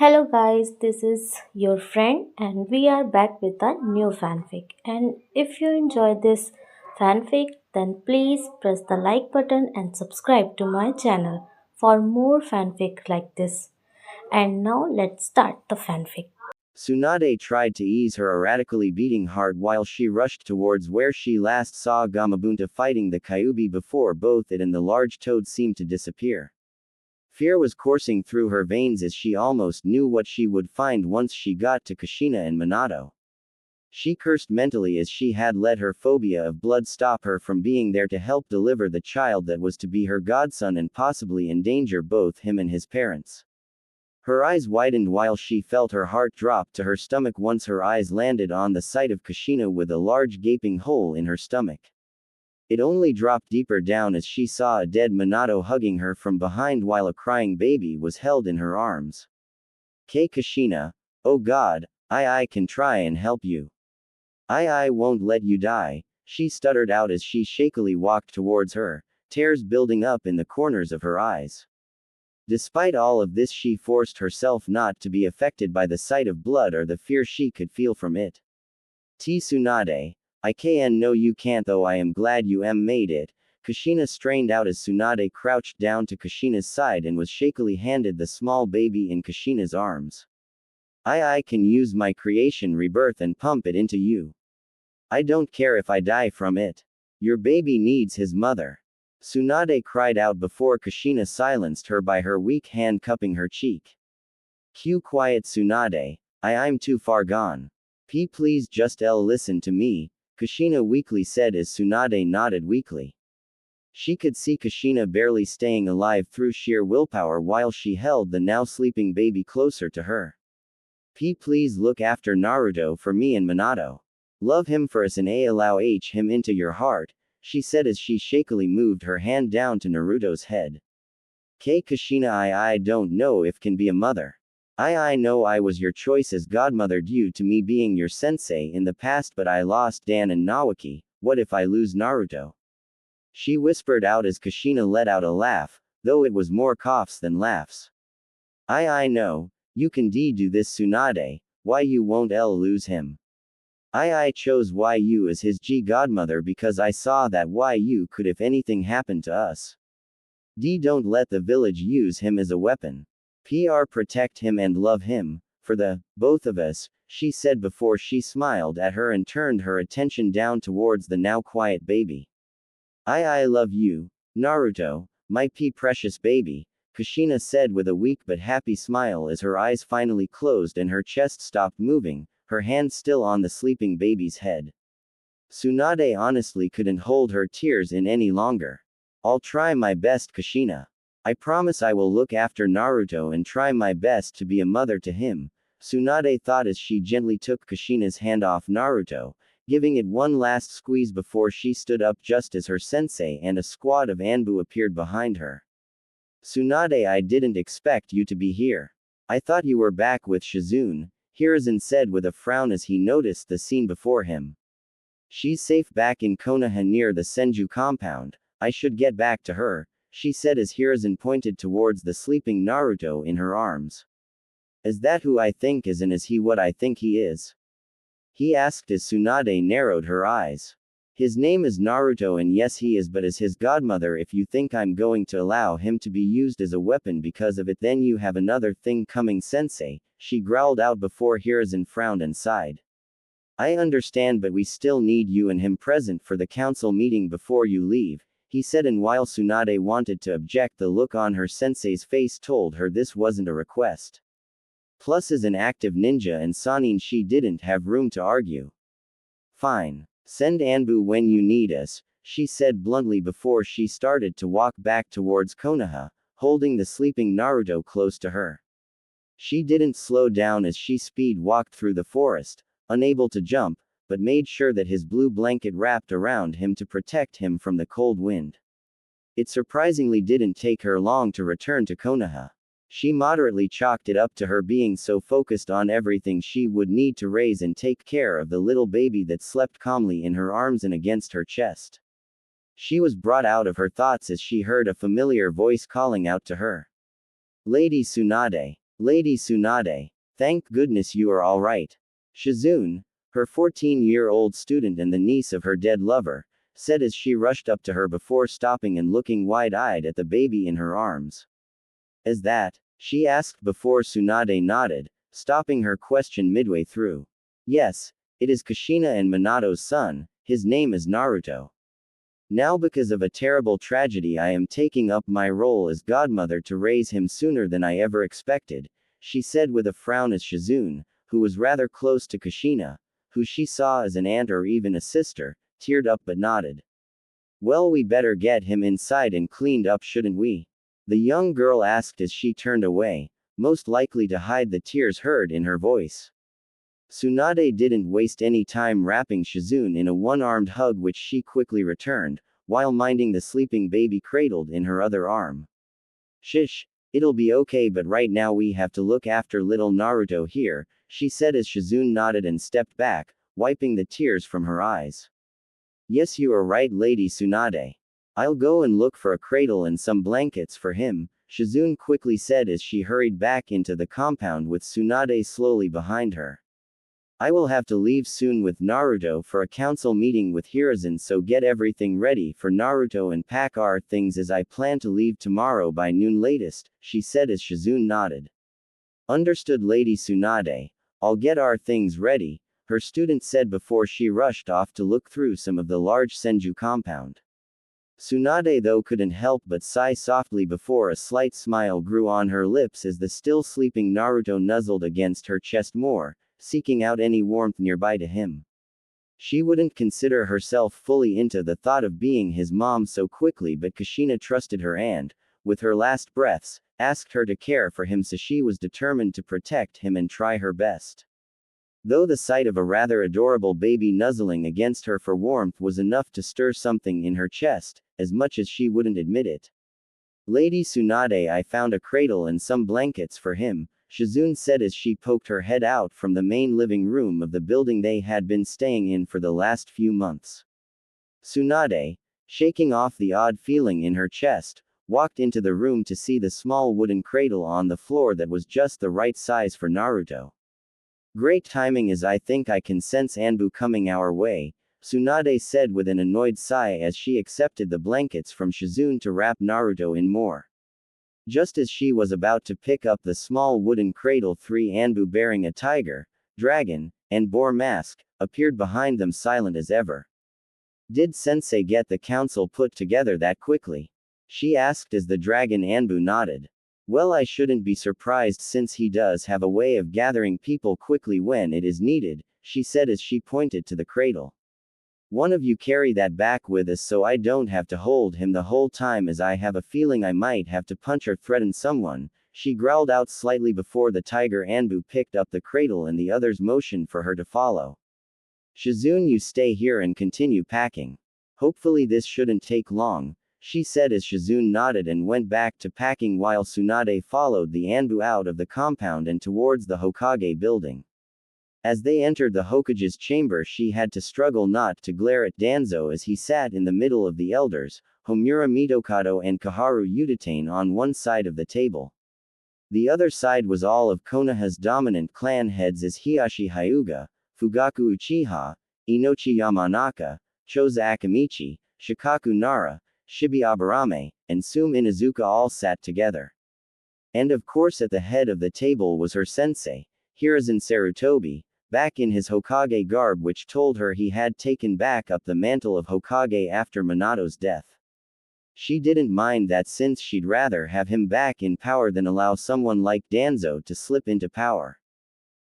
Hello guys, this is your friend and we are back with a new fanfic. And if you enjoy this fanfic, then please press the like button and subscribe to my channel for more fanfic like this. And now let's start the fanfic. Tsunade tried to ease her erratically beating heart while she rushed towards where she last saw Gamabunta fighting the Kyubi before both it and the large toad seemed to disappear. Fear was coursing through her veins as she almost knew what she would find once she got to Kushina and Minato. She cursed mentally as she had let her phobia of blood stop her from being there to help deliver the child that was to be her godson and possibly endanger both him and his parents. Her eyes widened while she felt her heart drop to her stomach once her eyes landed on the sight of Kushina with a large gaping hole in her stomach. It only dropped deeper down as she saw a dead Minato hugging her from behind while a crying baby was held in her arms. Kushina, oh God, I can try and help you. I won't let you die, she stuttered out as she shakily walked towards her, tears building up in the corners of her eyes. Despite all of this, she forced herself not to be affected by the sight of blood or the fear she could feel from it. Tsunade, I can no you can't though I am glad you made it. Kushina strained out as Tsunade crouched down to Kushina's side and was shakily handed the small baby in Kushina's arms. I can use my creation rebirth and pump it into you. I don't care if I die from it. Your baby needs his mother. Tsunade cried out before Kushina silenced her by her weak hand cupping her cheek. Quiet Tsunade, I'm too far gone. Please just listen to me, Kushina weakly said as Tsunade nodded weakly. She could see Kushina barely staying alive through sheer willpower while she held the now sleeping baby closer to her. Please look after Naruto for me and Minato. Love him for us and allow him into your heart, she said as she shakily moved her hand down to Naruto's head. Kushina I don't know if can be a mother. I know I was your choice as godmother due to me being your sensei in the past but I lost Dan and Nawaki, what if I lose Naruto? She whispered out as Kushina let out a laugh, though it was more coughs than laughs. I know, you can do this Tsunade, why you won't lose him. I chose YU as his godmother because I saw that YU could if anything happened to us. Don't let the village use him as a weapon. Protect him and love him, for the both of us, she said before she smiled at her and turned her attention down towards the now quiet baby. I love you, Naruto, my precious baby, Kushina said with a weak but happy smile as her eyes finally closed and her chest stopped moving, her hand still on the sleeping baby's head. Tsunade honestly couldn't hold her tears in any longer. I'll try my best, Kushina. I promise I will look after Naruto and try my best to be a mother to him, Tsunade thought as she gently took Kushina's hand off Naruto, giving it one last squeeze before she stood up just as her sensei and a squad of Anbu appeared behind her. Tsunade, I didn't expect you to be here. I thought you were back with Shizune, Hiruzen said with a frown as he noticed the scene before him. She's safe back in Konoha near the Senju compound, I should get back to her, she said as Hiruzen pointed towards the sleeping Naruto in her arms. Is that who I think is and is he what I think he is? He asked as Tsunade narrowed her eyes. His name is Naruto and yes he is but as his godmother if you think I'm going to allow him to be used as a weapon because of it then you have another thing coming sensei, she growled out before Hiruzen frowned and sighed. I understand but we still need you and him present for the council meeting before you leave, he said and while Tsunade wanted to object the look on her sensei's face told her this wasn't a request. Plus as an active ninja and Sanin she didn't have room to argue. Fine. Send Anbu when you need us, she said bluntly before she started to walk back towards Konoha, holding the sleeping Naruto close to her. She didn't slow down as she speed walked through the forest, unable to jump, but made sure that his blue blanket wrapped around him to protect him from the cold wind. It surprisingly didn't take her long to return to Konoha. She moderately chalked it up to her being so focused on everything she would need to raise and take care of the little baby that slept calmly in her arms and against her chest. She was brought out of her thoughts as she heard a familiar voice calling out to her. Lady Tsunade. Lady Tsunade. Thank goodness you are alright. Shizune, her 14-year-old student and the niece of her dead lover, said as she rushed up to her before stopping and looking wide-eyed at the baby in her arms. Is that? She asked before Tsunade nodded, stopping her question midway through. Yes, it is Kushina and Minato's son, his name is Naruto. Now because of a terrible tragedy I am taking up my role as godmother to raise him sooner than I ever expected, she said with a frown as Shizune, who was rather close to Kushina, who she saw as an aunt or even a sister, teared up but nodded. Well, we better get him inside and cleaned up, shouldn't we? The young girl asked as she turned away, most likely to hide the tears heard in her voice. Tsunade didn't waste any time wrapping Shizune in a one-armed hug which she quickly returned, while minding the sleeping baby cradled in her other arm. Shish, it'll be okay, but right now we have to look after little Naruto here, she said as Shizune nodded and stepped back, wiping the tears from her eyes. Yes, you are right, Lady Tsunade. I'll go and look for a cradle and some blankets for him, Shizune quickly said as she hurried back into the compound with Tsunade slowly behind her. I will have to leave soon with Naruto for a council meeting with Hiruzen, so get everything ready for Naruto and pack our things as I plan to leave tomorrow by noon latest, she said as Shizune nodded. Understood, Lady Tsunade. I'll get our things ready, her student said before she rushed off to look through some of the large Senju compound. Tsunade though couldn't help but sigh softly before a slight smile grew on her lips as the still sleeping Naruto nuzzled against her chest more, seeking out any warmth nearby to him. She wouldn't consider herself fully into the thought of being his mom so quickly, but Kushina trusted her and, with her last breaths, asked her to care for him, so she was determined to protect him and try her best. Though the sight of a rather adorable baby nuzzling against her for warmth was enough to stir something in her chest, as much as she wouldn't admit it. Lady Tsunade, I found a cradle and some blankets for him, Shizune said as she poked her head out from the main living room of the building they had been staying in for the last few months. Tsunade, shaking off the odd feeling in her chest, walked into the room to see the small wooden cradle on the floor that was just the right size for Naruto. Great timing, as I think I can sense Anbu coming our way, Tsunade said with an annoyed sigh as she accepted the blankets from Shizune to wrap Naruto in more. Just as she was about to pick up the small wooden cradle, 3 Anbu bearing a tiger, dragon, and boar mask, appeared behind them silent as ever. Did Sensei get the council put together that quickly? She asked as the dragon Anbu nodded. Well, I shouldn't be surprised since he does have a way of gathering people quickly when it is needed, she said as she pointed to the cradle. One of you carry that back with us so I don't have to hold him the whole time, as I have a feeling I might have to punch or threaten someone, she growled out slightly before the tiger Anbu picked up the cradle and the others motioned for her to follow. Shizune, you stay here and continue packing. Hopefully this shouldn't take long, she said as Shizune nodded and went back to packing while Tsunade followed the Anbu out of the compound and towards the Hokage building. As they entered the Hokage's chamber, she had to struggle not to glare at Danzo as he sat in the middle of the elders, Homura Mitokado and Kaharu Udatane on one side of the table. The other side was all of Konoha's dominant clan heads as Hiyashi Hyuga, Fugaku Uchiha, Inochi Yamanaka, Choza Akamichi, Shikaku Nara, Shibi Aburame, and Sume Inuzuka all sat together. And of course at the head of the table was her sensei, Hiruzen Sarutobi, back in his Hokage garb, which told her he had taken back up the mantle of Hokage after Minato's death. She didn't mind that since she'd rather have him back in power than allow someone like Danzo to slip into power.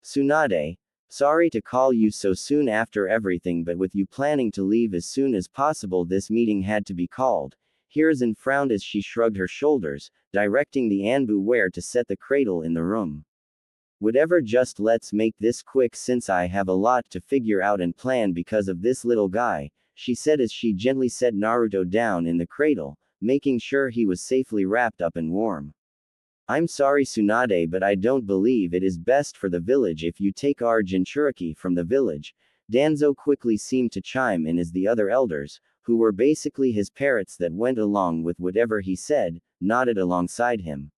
Tsunade, sorry to call you so soon after everything, but with you planning to leave as soon as possible, this meeting had to be called. Hiruzen frowned as she shrugged her shoulders, directing the Anbu where to set the cradle in the room. Whatever, just let's make this quick since I have a lot to figure out and plan because of this little guy, she said as she gently set Naruto down in the cradle, making sure he was safely wrapped up and warm. I'm sorry Tsunade, but I don't believe it is best for the village if you take our Jinchuriki from the village, Danzo quickly seemed to chime in as the other elders, who were basically his parrots that went along with whatever he said, nodded alongside him.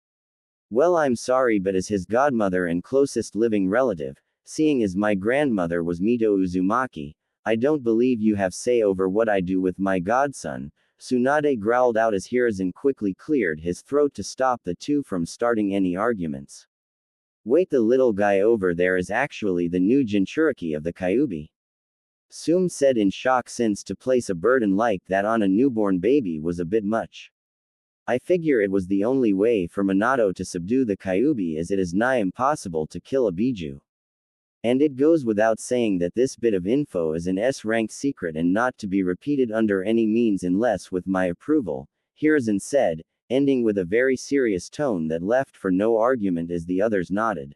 Well, I'm sorry, but as his godmother and closest living relative, seeing as my grandmother was Mito Uzumaki, I don't believe you have say over what I do with my godson, Tsunade growled out as Hiruzen quickly cleared his throat to stop the two from starting any arguments. Wait, the little guy over there is actually the new Jinchuriki of the Kyuubi. Sum said in shock, since to place a burden like that on a newborn baby was a bit much. I figure it was the only way for Minato to subdue the Kyuubi, as it is nigh impossible to kill a Biju. And it goes without saying that this bit of info is an S-rank secret and not to be repeated under any means unless with my approval, Hiruzen said, ending with a very serious tone that left for no argument as the others nodded.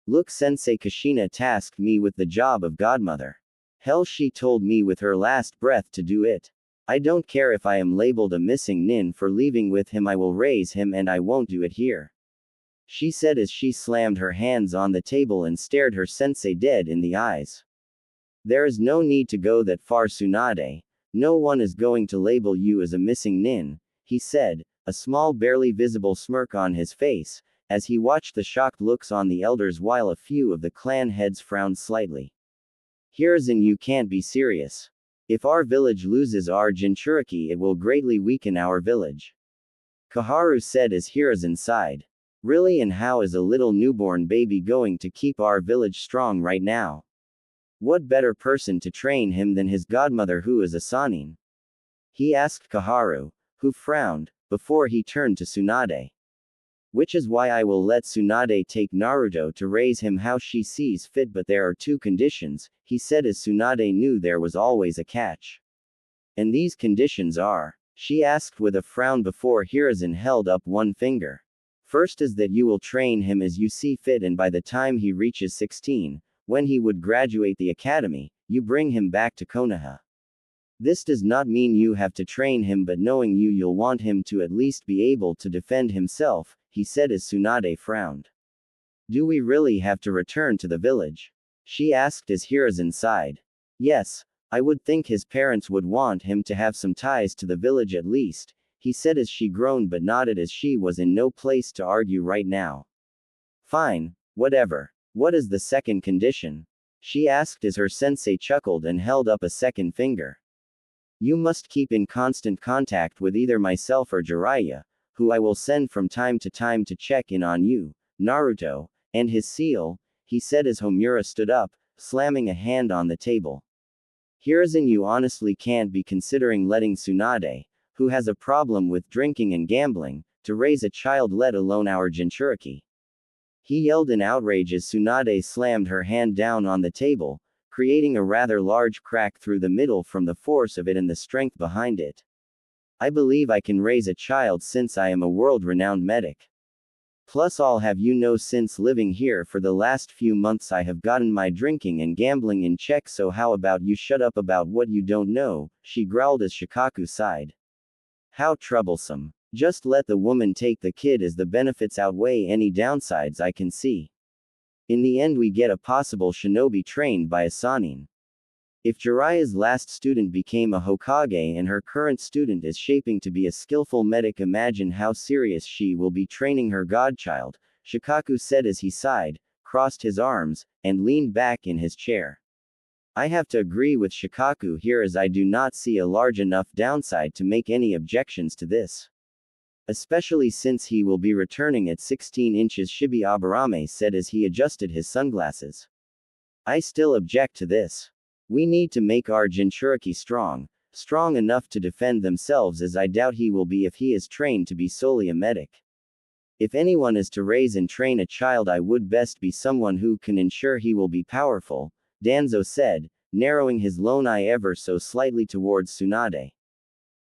Look, Sensei, Kushina tasked me with the job of godmother. Hell, she told me with her last breath to do it. I don't care if I am labeled a missing nin for leaving with him, I will raise him and I won't do it here. She said as she slammed her hands on the table and stared her sensei dead in the eyes. There is no need to go that far, Tsunade. No one is going to label you as a missing nin, he said, a small barely visible smirk on his face, as he watched the shocked looks on the elders while a few of the clan heads frowned slightly. Hiruzen, you can't be serious. If our village loses our Jinchuriki, it will greatly weaken our village. Kaharu said as Hiruzen sighed. Really, and how is a little newborn baby going to keep our village strong right now? What better person to train him than his godmother, who is a Sanin? He asked Kaharu, who frowned, before he turned to Tsunade. Which is why I will let Tsunade take Naruto to raise him how she sees fit, but there are two conditions, he said as Tsunade knew there was always a catch. And these conditions are? She asked with a frown before Hiruzen held up one finger. First is that you will train him as you see fit, and by the time he reaches 16, when he would graduate the academy, you bring him back to Konoha. This does not mean you have to train him, but knowing you'll want him to at least be able to defend himself, he said as Tsunade frowned. Do we really have to return to the village? She asked as Hiruzen sighed. Yes, I would think his parents would want him to have some ties to the village at least, he said as she groaned but nodded as she was in no place to argue right now. Fine, whatever. What is the second condition? She asked as her sensei chuckled and held up a second finger. You must keep in constant contact with either myself or Jiraiya, who I will send from time to time to check in on you, Naruto, and his seal, he said as Homura stood up, slamming a hand on the table. Hiruzen, you honestly can't be considering letting Tsunade, who has a problem with drinking and gambling, to raise a child, let alone our Jinchuriki. He yelled in outrage as Tsunade slammed her hand down on the table, creating a rather large crack through the middle from the force of it and the strength behind it. I believe I can raise a child since I am a world-renowned medic. Plus, I'll have you know, since living here for the last few months I have gotten my drinking and gambling in check, so how about you shut up about what you don't know, she growled as Shikaku sighed. How troublesome. Just let the woman take the kid, as the benefits outweigh any downsides I can see. In the end, we get a possible shinobi trained by a Sanin. If Jiraiya's last student became a Hokage and her current student is shaping to be a skillful medic, imagine how serious she will be training her godchild, Shikaku said as he sighed, crossed his arms, and leaned back in his chair. I have to agree with Shikaku here, as I do not see a large enough downside to make any objections to this. Especially since he will be returning at 16 inches, Shibi Aburame said as he adjusted his sunglasses. I still object to this. We need to make our Jinchuriki strong enough to defend themselves, as I doubt he will be if he is trained to be solely a medic. If anyone is to raise and train a child, I would best be someone who can ensure he will be powerful, Danzo said, narrowing his lone eye ever so slightly towards Tsunade.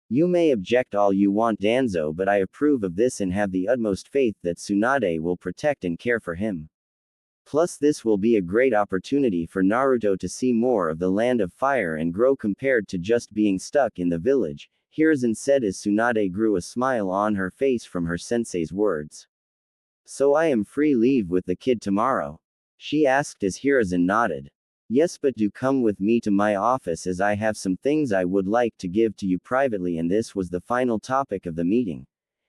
You may object all you want, Danzo, but I approve of this and have the utmost faith that Tsunade will protect and care for him. Plus, this will be a great opportunity for Naruto to see more of the Land of Fire and grow compared to just being stuck in the village, Hiruzen said as Tsunade grew a smile on her face from her sensei's words. So I am free leave with the kid tomorrow? She asked as Hiruzen nodded. Yes, but do come with me to my office, as I have some things I would like to give to you privately, and this was the final topic of the meeting.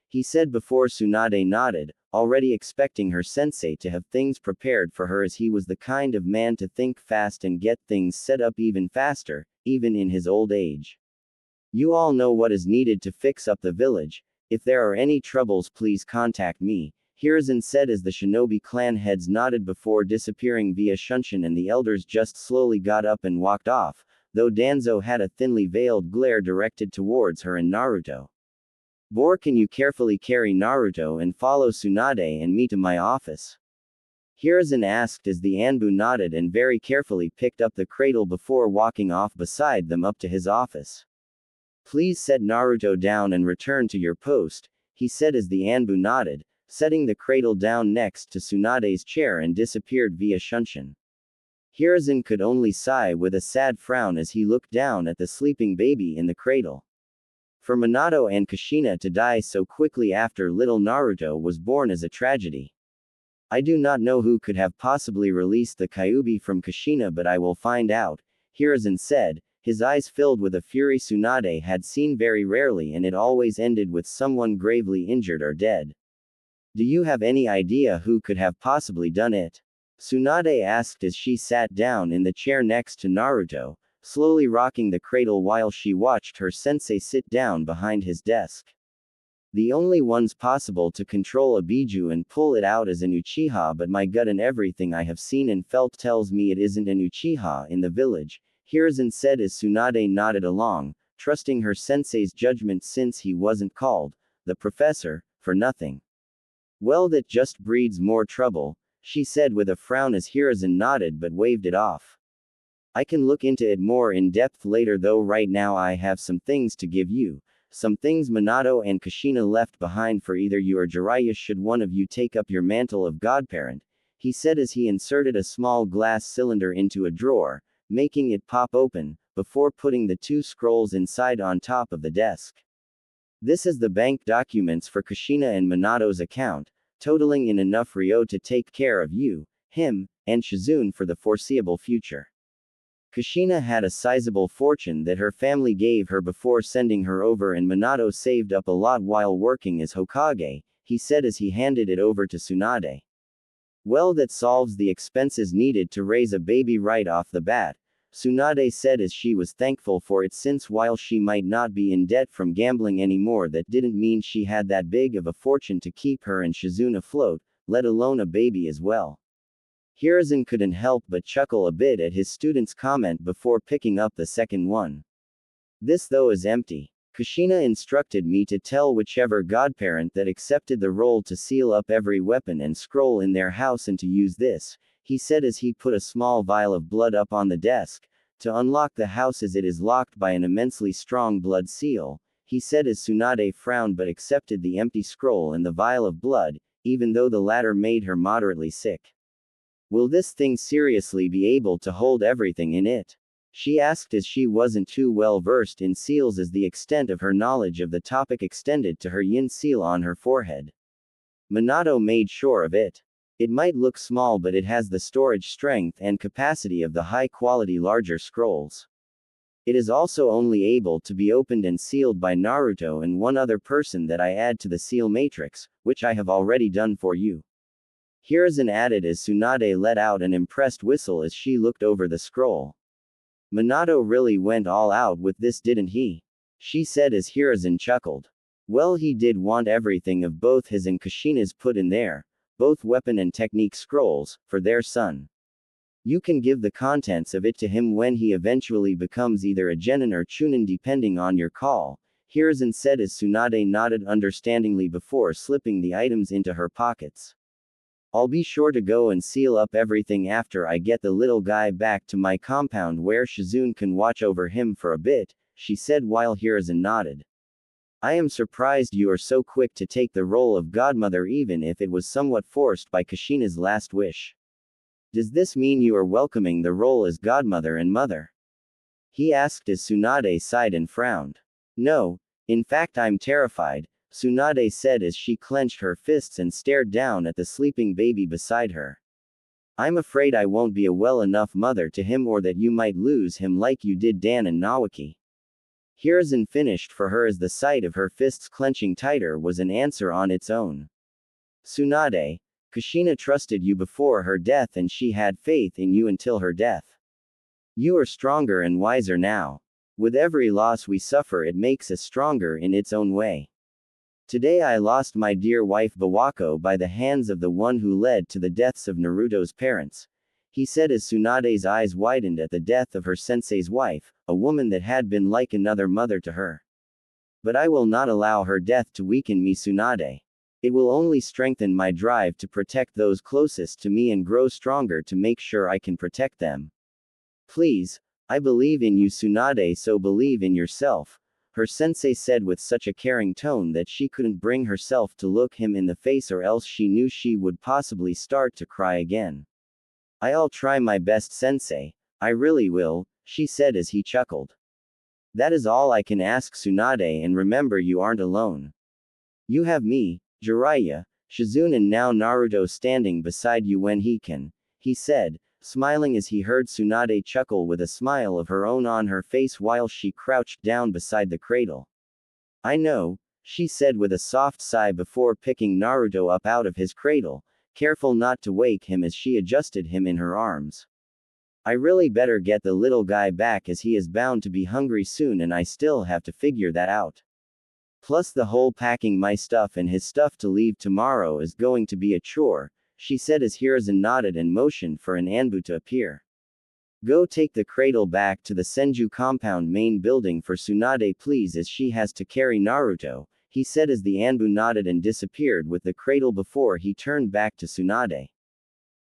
He said before Tsunade nodded, already expecting her sensei to have things prepared for her as he was the kind of man to think fast and get things set up even faster, even in his old age. You all know what is needed to fix up the village. If there are any troubles, please contact me, Hiruzen said as the shinobi clan heads nodded before disappearing via Shunshin, and the elders just slowly got up and walked off, though Danzo had a thinly veiled glare directed towards her and Naruto. Bore, can you carefully carry Naruto and follow Tsunade and me to my office? Hiruzen asked as the Anbu nodded and very carefully picked up the cradle before walking off beside them up to his office. Please set Naruto down and return to your post, he said as the Anbu nodded, setting the cradle down next to Tsunade's chair and disappeared via Shunshin. Hiruzen could only sigh with a sad frown as he looked down at the sleeping baby in the cradle. For Minato and Kushina to die so quickly after little Naruto was born is a tragedy. I do not know who could have possibly released the Kyuubi from Kushina, but I will find out, Hiruzen said, his eyes filled with a fury Tsunade had seen very rarely, and it always ended with someone gravely injured or dead. Do you have any idea who could have possibly done it? Tsunade asked as she sat down in the chair next to Naruto, slowly rocking the cradle while she watched her sensei sit down behind his desk. The only ones possible to control a Biju and pull it out is an Uchiha, but my gut and everything I have seen and felt tells me it isn't an Uchiha in the village, Hiruzen said as Tsunade nodded along, trusting her sensei's judgment since he wasn't called the professor for nothing. Well, that just breeds more trouble, she said with a frown as Hiruzen nodded but waved it off. I can look into it more in depth later, though right now I have some things to give you, some things Minato and Kushina left behind for either you or Jiraiya should one of you take up your mantle of godparent, he said as he inserted a small glass cylinder into a drawer, making it pop open, before putting the two scrolls inside on top of the desk. This is the bank documents for Kushina and Minato's account, totaling in enough Ryo to take care of you, him, and Shizune for the foreseeable future. Kushina had a sizable fortune that her family gave her before sending her over, and Minato saved up a lot while working as Hokage, he said as he handed it over to Tsunade. Well, that solves the expenses needed to raise a baby right off the bat, Tsunade said as she was thankful for it, since while she might not be in debt from gambling anymore, that didn't mean she had that big of a fortune to keep her and Shizune afloat, let alone a baby as well. Hiruzen couldn't help but chuckle a bit at his student's comment before picking up the second one. This though is empty. Kushina instructed me to tell whichever godparent that accepted the role to seal up every weapon and scroll in their house and to use this, he said as he put a small vial of blood up on the desk, to unlock the house as it is locked by an immensely strong blood seal, he said as Tsunade frowned but accepted the empty scroll and the vial of blood, even though the latter made her moderately sick. Will this thing seriously be able to hold everything in it? She asked as she wasn't too well versed in seals as the extent of her knowledge of the topic extended to her yin seal on her forehead. Minato made sure of it. It might look small, but it has the storage strength and capacity of the high-quality larger scrolls. It is also only able to be opened and sealed by Naruto and one other person that I add to the seal matrix, which I have already done for you. Hiruzen added as Tsunade let out an impressed whistle as she looked over the scroll. Minato really went all out with this, didn't he? She said as Hiruzen chuckled. Well, he did want everything of both his and Kushina's put in there, both weapon and technique scrolls, for their son. You can give the contents of it to him when he eventually becomes either a genin or chunin depending on your call, Hiruzen said as Tsunade nodded understandingly before slipping the items into her pockets. I'll be sure to go and seal up everything after I get the little guy back to my compound where Shizune can watch over him for a bit, she said while Hiruzen nodded. I am surprised you are so quick to take the role of godmother, even if it was somewhat forced by Kushina's last wish. Does this mean you are welcoming the role as godmother and mother? He asked as Tsunade sighed and frowned. No, in fact I'm terrified, Tsunade said as she clenched her fists and stared down at the sleeping baby beside her. I'm afraid I won't be a well enough mother to him, or that you might lose him like you did Dan and Nawaki. Hiruzen finished for her as the sight of her fists clenching tighter was an answer on its own. Tsunade, Kushina trusted you before her death and she had faith in you until her death. You are stronger and wiser now. With every loss we suffer, it makes us stronger in its own way. Today I lost my dear wife Bawako by the hands of the one who led to the deaths of Naruto's parents, he said as Tsunade's eyes widened at the death of her sensei's wife, a woman that had been like another mother to her. But I will not allow her death to weaken me, Tsunade. It will only strengthen my drive to protect those closest to me and grow stronger to make sure I can protect them. Please, I believe in you, Tsunade, so believe in yourself, her sensei said with such a caring tone that she couldn't bring herself to look him in the face or else she knew she would possibly start to cry again. I'll try my best, sensei. I really will, she said as he chuckled. That is all I can ask, Tsunade, and remember you aren't alone. You have me, Jiraiya, Shizune, and now Naruto standing beside you when he said, smiling as he heard Tsunade chuckle with a smile of her own on her face while she crouched down beside the cradle. I know, she said with a soft sigh before picking Naruto up out of his cradle, careful not to wake him as she adjusted him in her arms. I really better get the little guy back as he is bound to be hungry soon and I still have to figure that out. Plus the whole packing my stuff and his stuff to leave tomorrow is going to be a chore, she said as Hiruzen nodded and motioned for an Anbu to appear. Go take the cradle back to the Senju compound main building for Tsunade please as she has to carry Naruto, he said as the Anbu nodded and disappeared with the cradle before he turned back to Tsunade.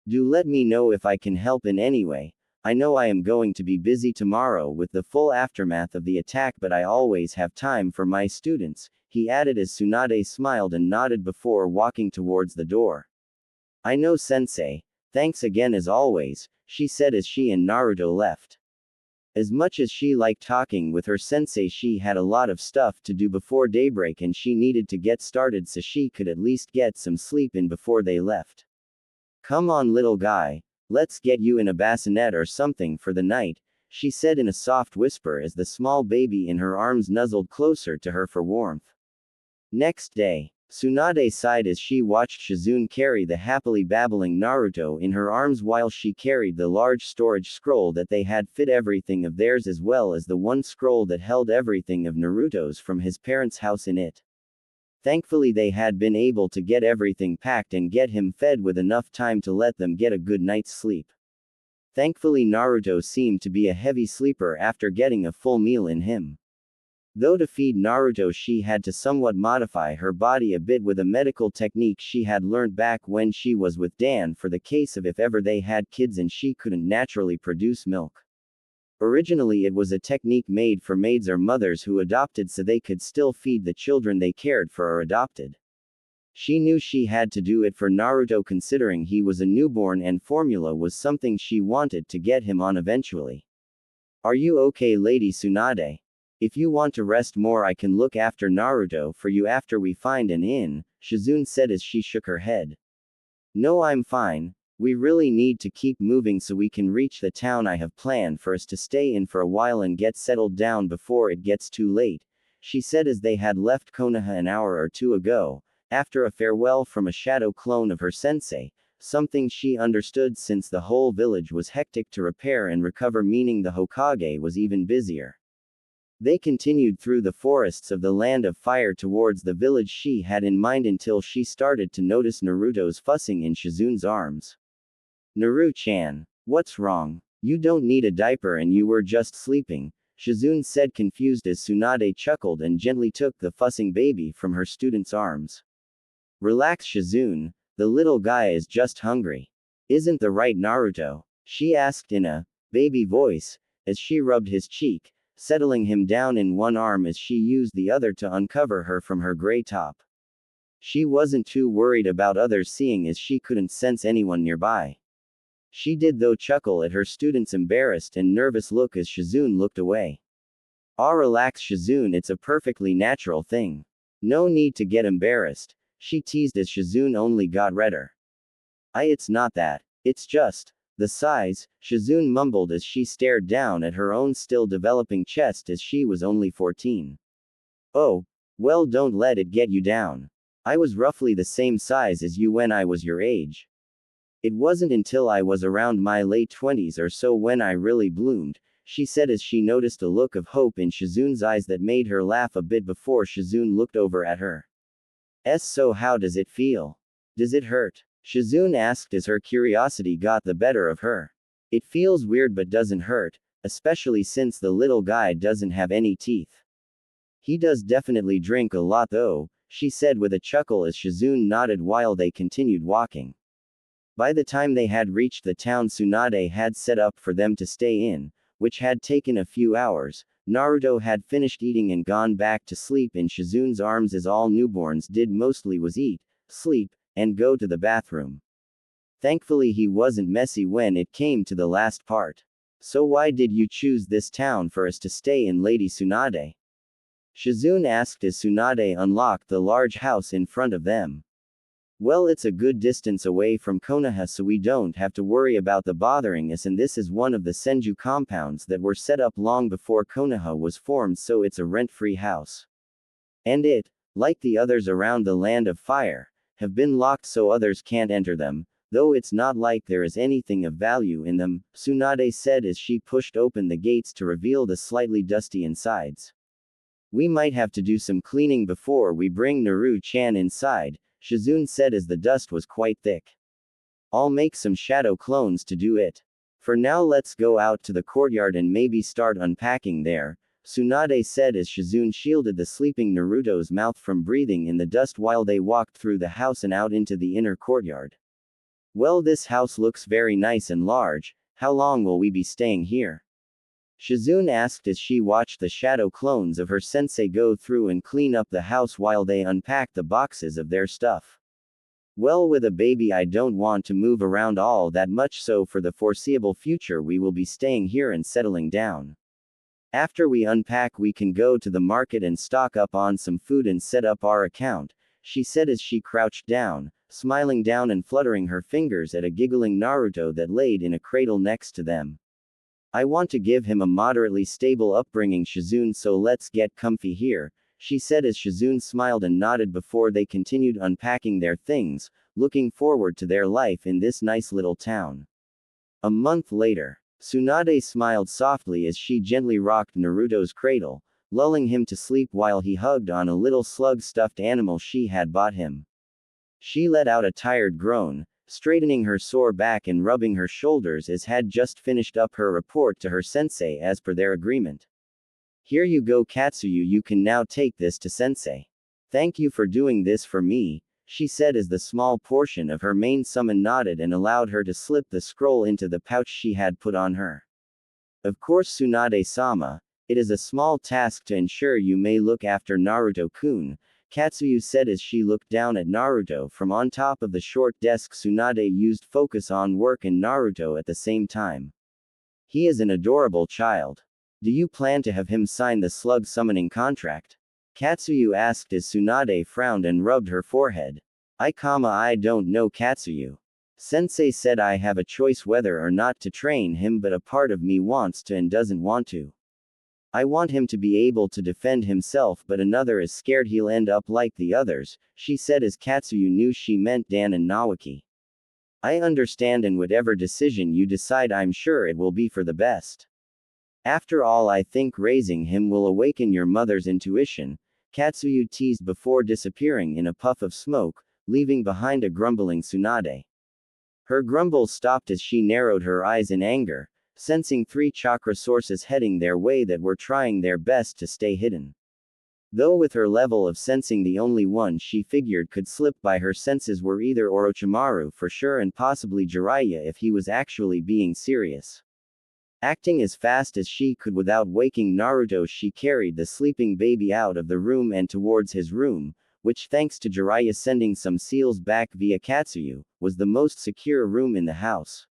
Do let me know if I can help in any way. I know I am going to be busy tomorrow with the full aftermath of the attack but I always have time for my students, he added as Tsunade smiled and nodded before walking towards the door. I know, sensei. Thanks again as always, she said as she and Naruto left. As much as she liked talking with her sensei, she had a lot of stuff to do before daybreak and she needed to get started so she could at least get some sleep in before they left. Come on, little guy, let's get you in a bassinet or something for the night, she said in a soft whisper as the small baby in her arms nuzzled closer to her for warmth. Next day, Tsunade sighed as she watched Shizune carry the happily babbling Naruto in her arms while she carried the large storage scroll that they had fit everything of theirs as well as the one scroll that held everything of Naruto's from his parents' house in it. Thankfully they had been able to get everything packed and get him fed with enough time to let them get a good night's sleep. Thankfully Naruto seemed to be a heavy sleeper after getting a full meal in him. Though to feed Naruto she had to somewhat modify her body a bit with a medical technique she had learned back when she was with Dan for the case of if ever they had kids and she couldn't naturally produce milk. Originally it was a technique made for maids or mothers who adopted so they could still feed the children they cared for or adopted. She knew she had to do it for Naruto considering he was a newborn and formula was something she wanted to get him on eventually. Are you okay, Lady Tsunade? If you want to rest more I can look after Naruto for you after we find an inn, Shizune said as she shook her head. No, I'm fine. We really need to keep moving so we can reach the town I have planned for us to stay in for a while and get settled down before it gets too late, she said as they had left Konoha an hour or two ago, after a farewell from a shadow clone of her sensei, something she understood since the whole village was hectic to repair and recover, meaning the Hokage was even busier. They continued through the forests of the Land of Fire towards the village she had in mind until she started to notice Naruto's fussing in Shizune's arms. Naru-chan, what's wrong? You don't need a diaper and you were just sleeping, Shizune said confused as Tsunade chuckled and gently took the fussing baby from her student's arms. Relax, Shizune, the little guy is just hungry. Isn't the right, Naruto? She asked in a baby voice, as she rubbed his cheek, settling him down in one arm as she used the other to uncover her from her gray top. She wasn't too worried about others seeing as she couldn't sense anyone nearby. She did though chuckle at her student's embarrassed and nervous look as Shizune looked away. Ah, relax, Shizune, it's a perfectly natural thing. No need to get embarrassed, she teased as Shizune only got redder. It's not that. It's just the size, Shizune mumbled as she stared down at her own still developing chest as she was only 14. Oh, well, don't let it get you down. I was roughly the same size as you when I was your age. It wasn't until I was around my late 20s or so when I really bloomed, she said as she noticed a look of hope in Shizun's eyes that made her laugh a bit before Shizun looked over at her. So how does it feel? Does it hurt? Shizun asked as her curiosity got the better of her. It feels weird but doesn't hurt, especially since the little guy doesn't have any teeth. He does definitely drink a lot though, she said with a chuckle as Shizun nodded while they continued walking. By the time they had reached the town Tsunade had set up for them to stay in, which had taken a few hours, Naruto had finished eating and gone back to sleep in Shizun's arms as all newborns did mostly was eat, sleep, and go to the bathroom. Thankfully he wasn't messy when it came to the last part. So why did you choose this town for us to stay in, Lady Tsunade? Shizun asked as Tsunade unlocked the large house in front of them. Well, it's a good distance away from Konoha so we don't have to worry about the bothering us, and this is one of the Senju compounds that were set up long before Konoha was formed, so it's a rent-free house. And it, like the others around the Land of Fire, have been locked so others can't enter them, though it's not like there is anything of value in them, Tsunade said as she pushed open the gates to reveal the slightly dusty insides. We might have to do some cleaning before we bring Naru-chan inside, Shizun said as the dust was quite thick. I'll make some shadow clones to do it. For now let's go out to the courtyard and maybe start unpacking there, Tsunade said as Shizun shielded the sleeping Naruto's mouth from breathing in the dust while they walked through the house and out into the inner courtyard. Well, this house looks very nice and large, how long will we be staying here? Shizun asked as she watched the shadow clones of her sensei go through and clean up the house while they unpacked the boxes of their stuff. Well, with a baby I don't want to move around all that much, so for the foreseeable future we will be staying here and settling down. After we unpack we can go to the market and stock up on some food and set up our account, she said as she crouched down, smiling down and fluttering her fingers at a giggling Naruto that laid in a cradle next to them. I want to give him a moderately stable upbringing, Shizun, so let's get comfy here, she said as Shizun smiled and nodded before they continued unpacking their things, looking forward to their life in this nice little town. A month later, Tsunade smiled softly as she gently rocked Naruto's cradle, lulling him to sleep while he hugged on a little slug-stuffed animal she had bought him. She let out a tired groan, straightening her sore back and rubbing her shoulders as had just finished up her report to her sensei as per their agreement. Here you go, Katsuyu, you can now take this to sensei. Thank you for doing this for me, she said as the small portion of her main summon nodded and allowed her to slip the scroll into the pouch she had put on her. Of course, Tsunade-sama, it is a small task to ensure you may look after Naruto-kun, Katsuyu said as she looked down at Naruto from on top of the short desk Tsunade used focus on work and Naruto at the same time. He is an adorable child. Do you plan to have him sign the slug summoning contract? Katsuyu asked as Tsunade frowned and rubbed her forehead. I don't know, Katsuyu. Sensei said I have a choice whether or not to train him, but a part of me wants to and doesn't want to. I want him to be able to defend himself, but another is scared he'll end up like the others, she said as Katsuyu knew she meant Dan and Nawaki. I understand, and whatever decision you decide I'm sure it will be for the best. After all, I think raising him will awaken your mother's intuition, Katsuyu teased before disappearing in a puff of smoke, leaving behind a grumbling Tsunade. Her grumble stopped as she narrowed her eyes in anger, sensing 3 chakra sources heading their way that were trying their best to stay hidden. Though with her level of sensing the only one she figured could slip by her senses were either Orochimaru for sure and possibly Jiraiya if he was actually being serious. Acting as fast as she could without waking Naruto, she carried the sleeping baby out of the room and towards his room, which thanks to Jiraiya sending some seals back via Katsuyu, was the most secure room in the house.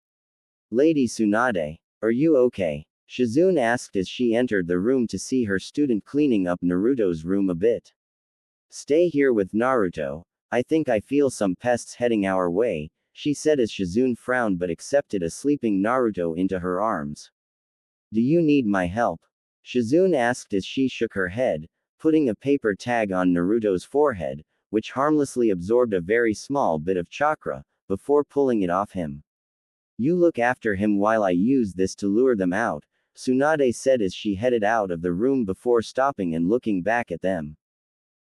Lady Tsunade, are you okay? Shizun asked as she entered the room to see her student cleaning up Naruto's room a bit. Stay here with Naruto, I think I feel some pests heading our way, she said as Shizun frowned but accepted a sleeping Naruto into her arms. Do you need my help? Shizun asked as she shook her head, putting a paper tag on Naruto's forehead, which harmlessly absorbed a very small bit of chakra, before pulling it off him. You look after him while I use this to lure them out, Tsunade said as she headed out of the room before stopping and looking back at them.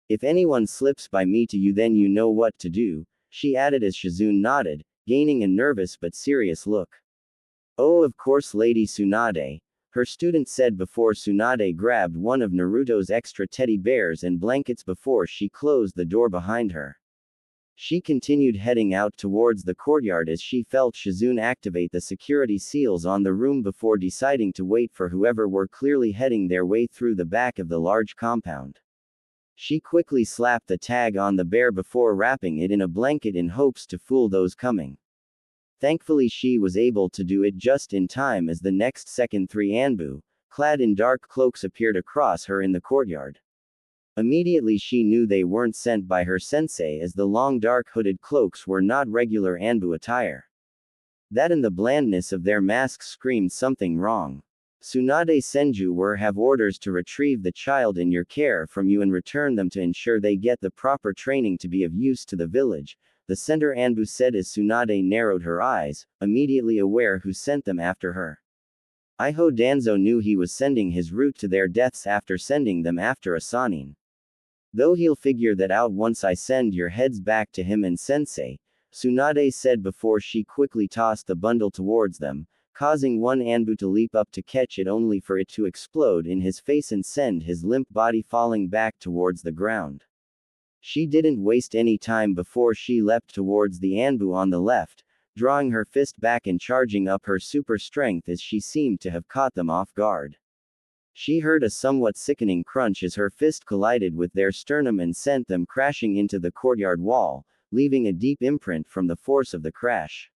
If anyone slips by me to you, then you know what to do, she added as Shizune nodded, gaining a nervous but serious look. Oh, of course, Lady Tsunade, her student said before Tsunade grabbed one of Naruto's extra teddy bears and blankets before she closed the door behind her. She continued heading out towards the courtyard as she felt Shizune activate the security seals on the room before deciding to wait for whoever were clearly heading their way through the back of the large compound. She quickly slapped the tag on the bear before wrapping it in a blanket in hopes to fool those coming. Thankfully, she was able to do it just in time as the next second 3 Anbu, clad in dark cloaks, appeared across her in the courtyard. Immediately she knew they weren't sent by her sensei, as the long dark hooded cloaks were not regular Anbu attire. That and the blandness of their masks screamed something wrong. Tsunade Senju were have orders to retrieve the child in your care from you and return them to ensure they get the proper training to be of use to the village, the center Anbu said as Tsunade narrowed her eyes, immediately aware who sent them after her. Iho Danzo knew he was sending his route to their deaths after sending them after a Sanin. Though he'll figure that out once I send your heads back to him and sensei, Tsunade said before she quickly tossed the bundle towards them, causing one Anbu to leap up to catch it only for it to explode in his face and send his limp body falling back towards the ground. She didn't waste any time before she leapt towards the Anbu on the left, drawing her fist back and charging up her super strength as she seemed to have caught them off guard. She heard a somewhat sickening crunch as her fist collided with their sternum and sent them crashing into the courtyard wall, leaving a deep imprint from the force of the crash.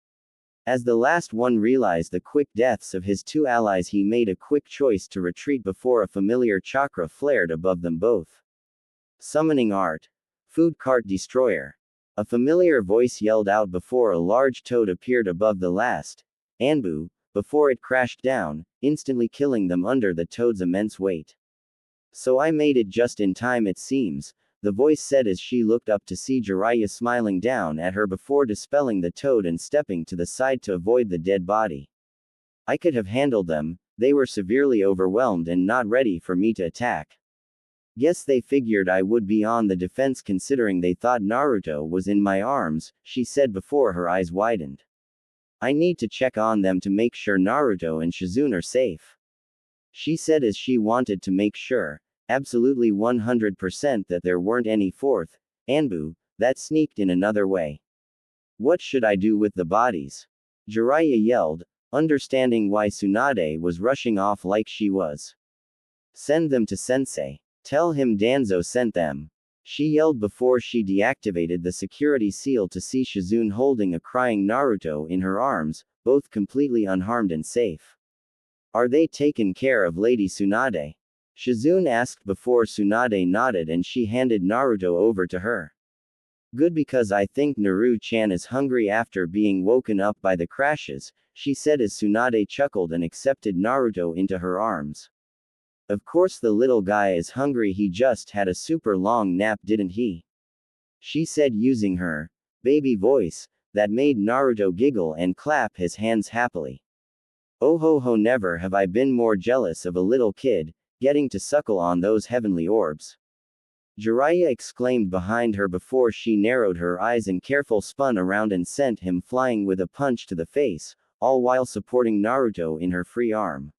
As the last one realized the quick deaths of his 2 allies, he made a quick choice to retreat before a familiar chakra flared above them both. Summoning art. Food cart destroyer. A familiar voice yelled out before a large toad appeared above the last Anbu, before it crashed down, instantly killing them under the toad's immense weight. So I made it just in time, it seems, the voice said as she looked up to see Jiraiya smiling down at her before dispelling the toad and stepping to the side to avoid the dead body. I could have handled them, they were severely overwhelmed and not ready for me to attack. Guess they figured I would be on the defense considering they thought Naruto was in my arms, she said before her eyes widened. I need to check on them to make sure Naruto and Shizune are safe. She said as she wanted to make sure, absolutely 100%, that there weren't any 4th Anbu that sneaked in another way. What should I do with the bodies? Jiraiya yelled, understanding why Tsunade was rushing off like she was. Send them to sensei. Tell him Danzo sent them. She yelled before she deactivated the security seal to see Shizune holding a crying Naruto in her arms, both completely unharmed and safe. Are they taken care of, Lady Tsunade? Shizune asked before Tsunade nodded and she handed Naruto over to her. Good, because I think Naru-chan is hungry after being woken up by the crashes, she said as Tsunade chuckled and accepted Naruto into her arms. Of course the little guy is hungry, he just had a super long nap, didn't he? She said using her baby voice, that made Naruto giggle and clap his hands happily. Oh ho ho, never have I been more jealous of a little kid, getting to suckle on those heavenly orbs. Jiraiya exclaimed behind her before she narrowed her eyes and careful spun around and sent him flying with a punch to the face, all while supporting Naruto in her free arm.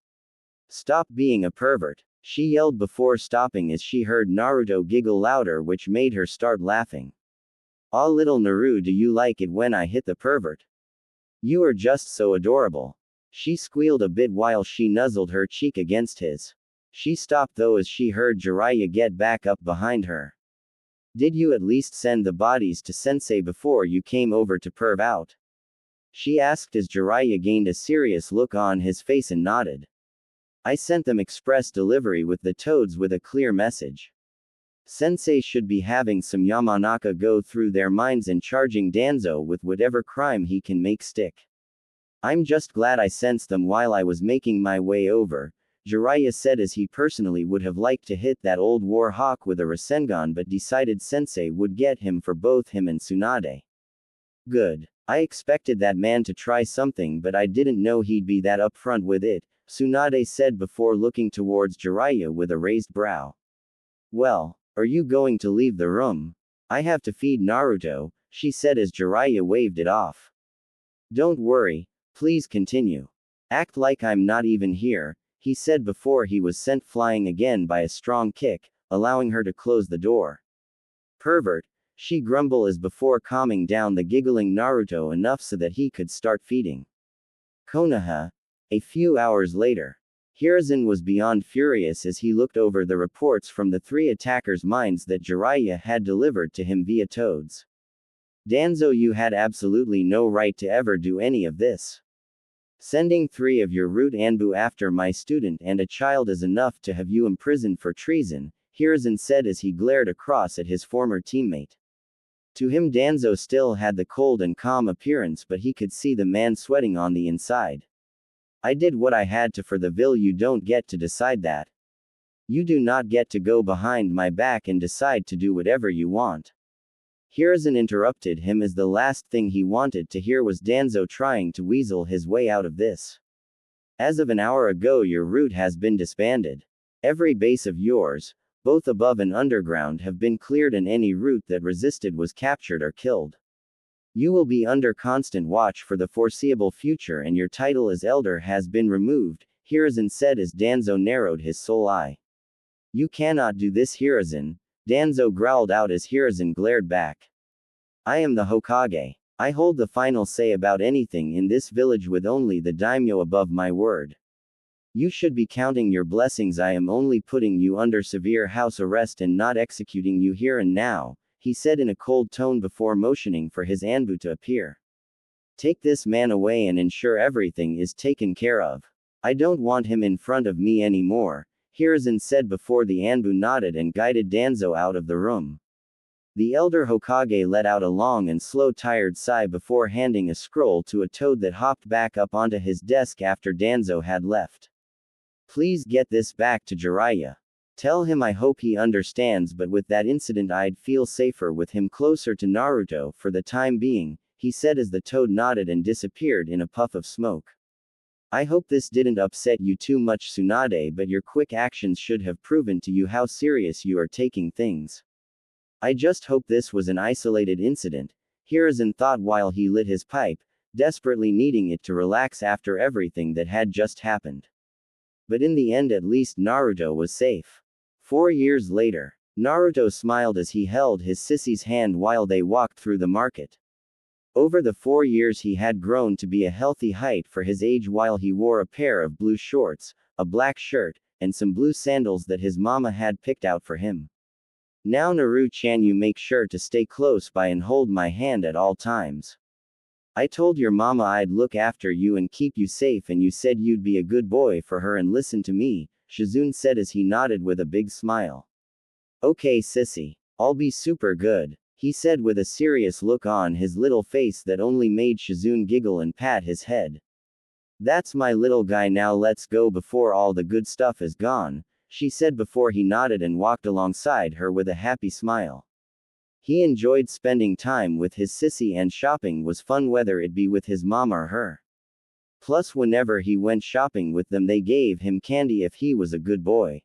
Stop being a pervert, she yelled before stopping as she heard Naruto giggle louder, which made her start laughing. Ah, little Naru, do you like it when I hit the pervert? You are just so adorable. She squealed a bit while she nuzzled her cheek against his. She stopped though as she heard Jiraiya get back up behind her. Did you at least send the bodies to sensei before you came over to perv out? She asked as Jiraiya gained a serious look on his face and nodded. I sent them express delivery with the toads with a clear message. Sensei should be having some Yamanaka go through their minds and charging Danzo with whatever crime he can make stick. I'm just glad I sensed them while I was making my way over, Jiraiya said as he personally would have liked to hit that old war hawk with a Rasengan but decided Sensei would get him for both him and Tsunade. Good. I expected that man to try something but I didn't know he'd be that upfront with it, Tsunade said before looking towards Jiraiya with a raised brow. Well, are you going to leave the room? I have to feed Naruto, she said as Jiraiya waved it off. Don't worry, please continue. Act like I'm not even here, he said before he was sent flying again by a strong kick, allowing her to close the door. Pervert, she grumbled as before calming down the giggling Naruto enough so that he could start feeding. Konoha. A few hours later. Hiruzen was beyond furious as he looked over the reports from the three attackers' minds that Jiraiya had delivered to him via toads. Danzo, you had absolutely no right to ever do any of this. Sending 3 of your root Anbu after my student and a child is enough to have you imprisoned for treason, Hiruzen said as he glared across at his former teammate. To him Danzo still had the cold and calm appearance but he could see the man sweating on the inside. I did what I had to for the vil, you don't get to decide that. You do not get to go behind my back and decide to do whatever you want. Hiruzen interrupted him as the last thing he wanted to hear was Danzo trying to weasel his way out of this. As of an hour ago your route has been disbanded. Every base of yours, both above and underground, have been cleared and any route that resisted was captured or killed. You will be under constant watch for the foreseeable future and your title as elder has been removed, Hiruzen said as Danzo narrowed his soul eye. You cannot do this, Hiruzen, Danzo growled out as Hiruzen glared back. I am the Hokage. I hold the final say about anything in this village with only the daimyo above my word. You should be counting your blessings. I am only putting you under severe house arrest and not executing you here and now, he said in a cold tone before motioning for his Anbu to appear. Take this man away and ensure everything is taken care of. I don't want him in front of me anymore, Hiruzen said before the Anbu nodded and guided Danzo out of the room. The elder Hokage let out a long and slow tired sigh before handing a scroll to a toad that hopped back up onto his desk after Danzo had left. Please get this back to Jiraiya. Tell him I hope he understands, but with that incident I'd feel safer with him closer to Naruto for the time being, he said as the toad nodded and disappeared in a puff of smoke. I hope this didn't upset you too much, Tsunade, but your quick actions should have proven to you how serious you are taking things. I just hope this was an isolated incident, Hiruzen thought while he lit his pipe, desperately needing it to relax after everything that had just happened. But in the end at least Naruto was safe. 4 years later, Naruto smiled as he held his sissy's hand while they walked through the market. Over the 4 years he had grown to be a healthy height for his age while he wore a pair of blue shorts, a black shirt, and some blue sandals that his mama had picked out for him. Now Naru-chan, you make sure to stay close by and hold my hand at all times. I told your mama I'd look after you and keep you safe and you said you'd be a good boy for her and listen to me, Shizune said as he nodded with a big smile. Okay sissy. I'll be super good, he said with a serious look on his little face that only made Shizune giggle and pat his head. That's my little guy, now let's go before all the good stuff is gone, she said before he nodded and walked alongside her with a happy smile. He enjoyed spending time with his sissy and shopping was fun whether it be with his mom or her. Plus whenever he went shopping with them they gave him candy if he was a good boy.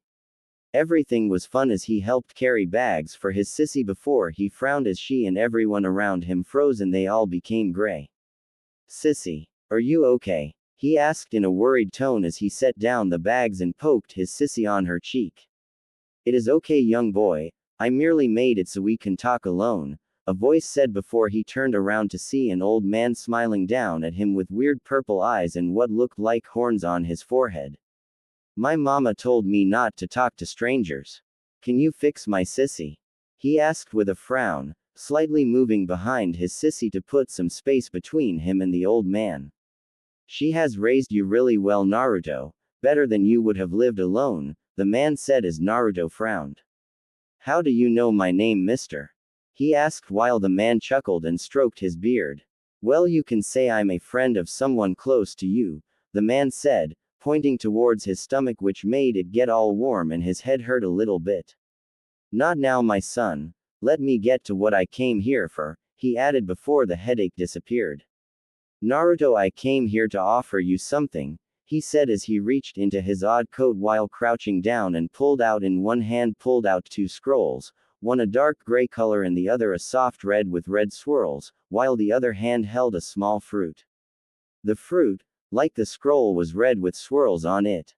Everything was fun as he helped carry bags for his sissy before he frowned as she and everyone around him froze and they all became gray. Sissy, are you okay? He asked in a worried tone as he set down the bags and poked his sissy on her cheek. It is okay young boy, I merely made it so we can talk alone, a voice said before he turned around to see an old man smiling down at him with weird purple eyes and what looked like horns on his forehead. My mama told me not to talk to strangers. Can you fix my sissy? He asked with a frown, slightly moving behind his sissy to put some space between him and the old man. She has raised you really well, Naruto, better than you would have lived alone, the man said as Naruto frowned. How do you know my name, mister? He asked while the man chuckled and stroked his beard. Well, you can say I'm a friend of someone close to you, the man said, pointing towards his stomach, which made it get all warm and his head hurt a little bit. Not now, my son. Let me get to what I came here for, he added before the headache disappeared. Naruto, I came here to offer you something, he said as he reached into his odd coat while crouching down and pulled out two scrolls, one a dark gray color and the other a soft red with red swirls, while the other hand held a small fruit. The fruit, like the scroll, was red with swirls on it.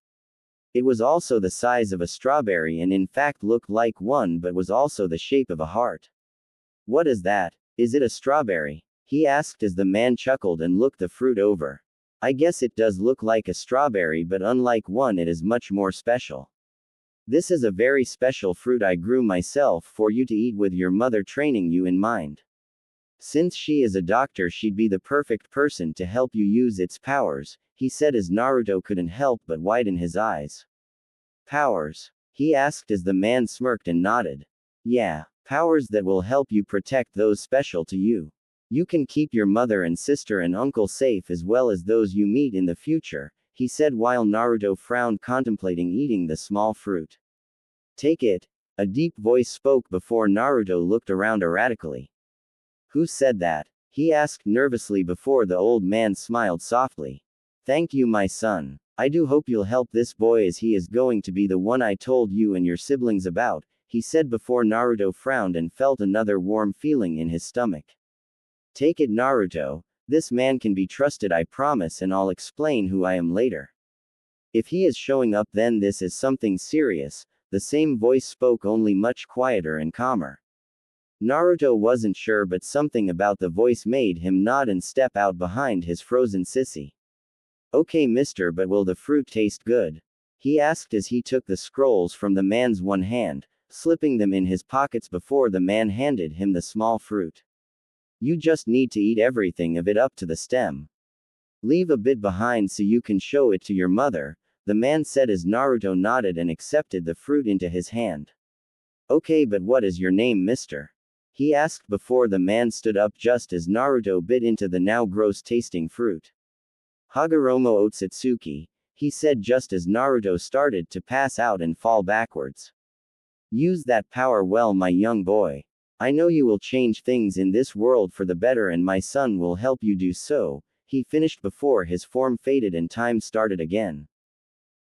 It was also the size of a strawberry and in fact looked like one but was also the shape of a heart. What is that? Is it a strawberry? He asked as the man chuckled and looked the fruit over. I guess it does look like a strawberry, but unlike one, it is much more special. This is a very special fruit I grew myself for you to eat with your mother training you in mind. Since she is a doctor, she'd be the perfect person to help you use its powers, he said as Naruto couldn't help but widen his eyes. Powers? He asked as the man smirked and nodded. Yeah, powers that will help you protect those special to you. You can keep your mother and sister and uncle safe as well as those you meet in the future, he said while Naruto frowned contemplating eating the small fruit. Take it, a deep voice spoke before Naruto looked around erratically. Who said that? He asked nervously before the old man smiled softly. Thank you, my son. I do hope you'll help this boy as he is going to be the one I told you and your siblings about, he said before Naruto frowned and felt another warm feeling in his stomach. Take it, Naruto. This man can be trusted, I promise, and I'll explain who I am later. If he is showing up, then this is something serious, the same voice spoke, only much quieter and calmer. Naruto wasn't sure, but something about the voice made him nod and step out behind his frozen sissy. Okay, mister, but will the fruit taste good? He asked as he took the scrolls from the man's one hand, slipping them in his pockets before the man handed him the small fruit. You just need to eat everything of it up to the stem. Leave a bit behind so you can show it to your mother, the man said as Naruto nodded and accepted the fruit into his hand. Okay, but what is your name, mister? He asked before the man stood up just as Naruto bit into the now gross tasting fruit. Hagoromo Otsutsuki, he said just as Naruto started to pass out and fall backwards. Use that power well, my young boy. I know you will change things in this world for the better, and my son will help you do so, he finished before his form faded and time started again.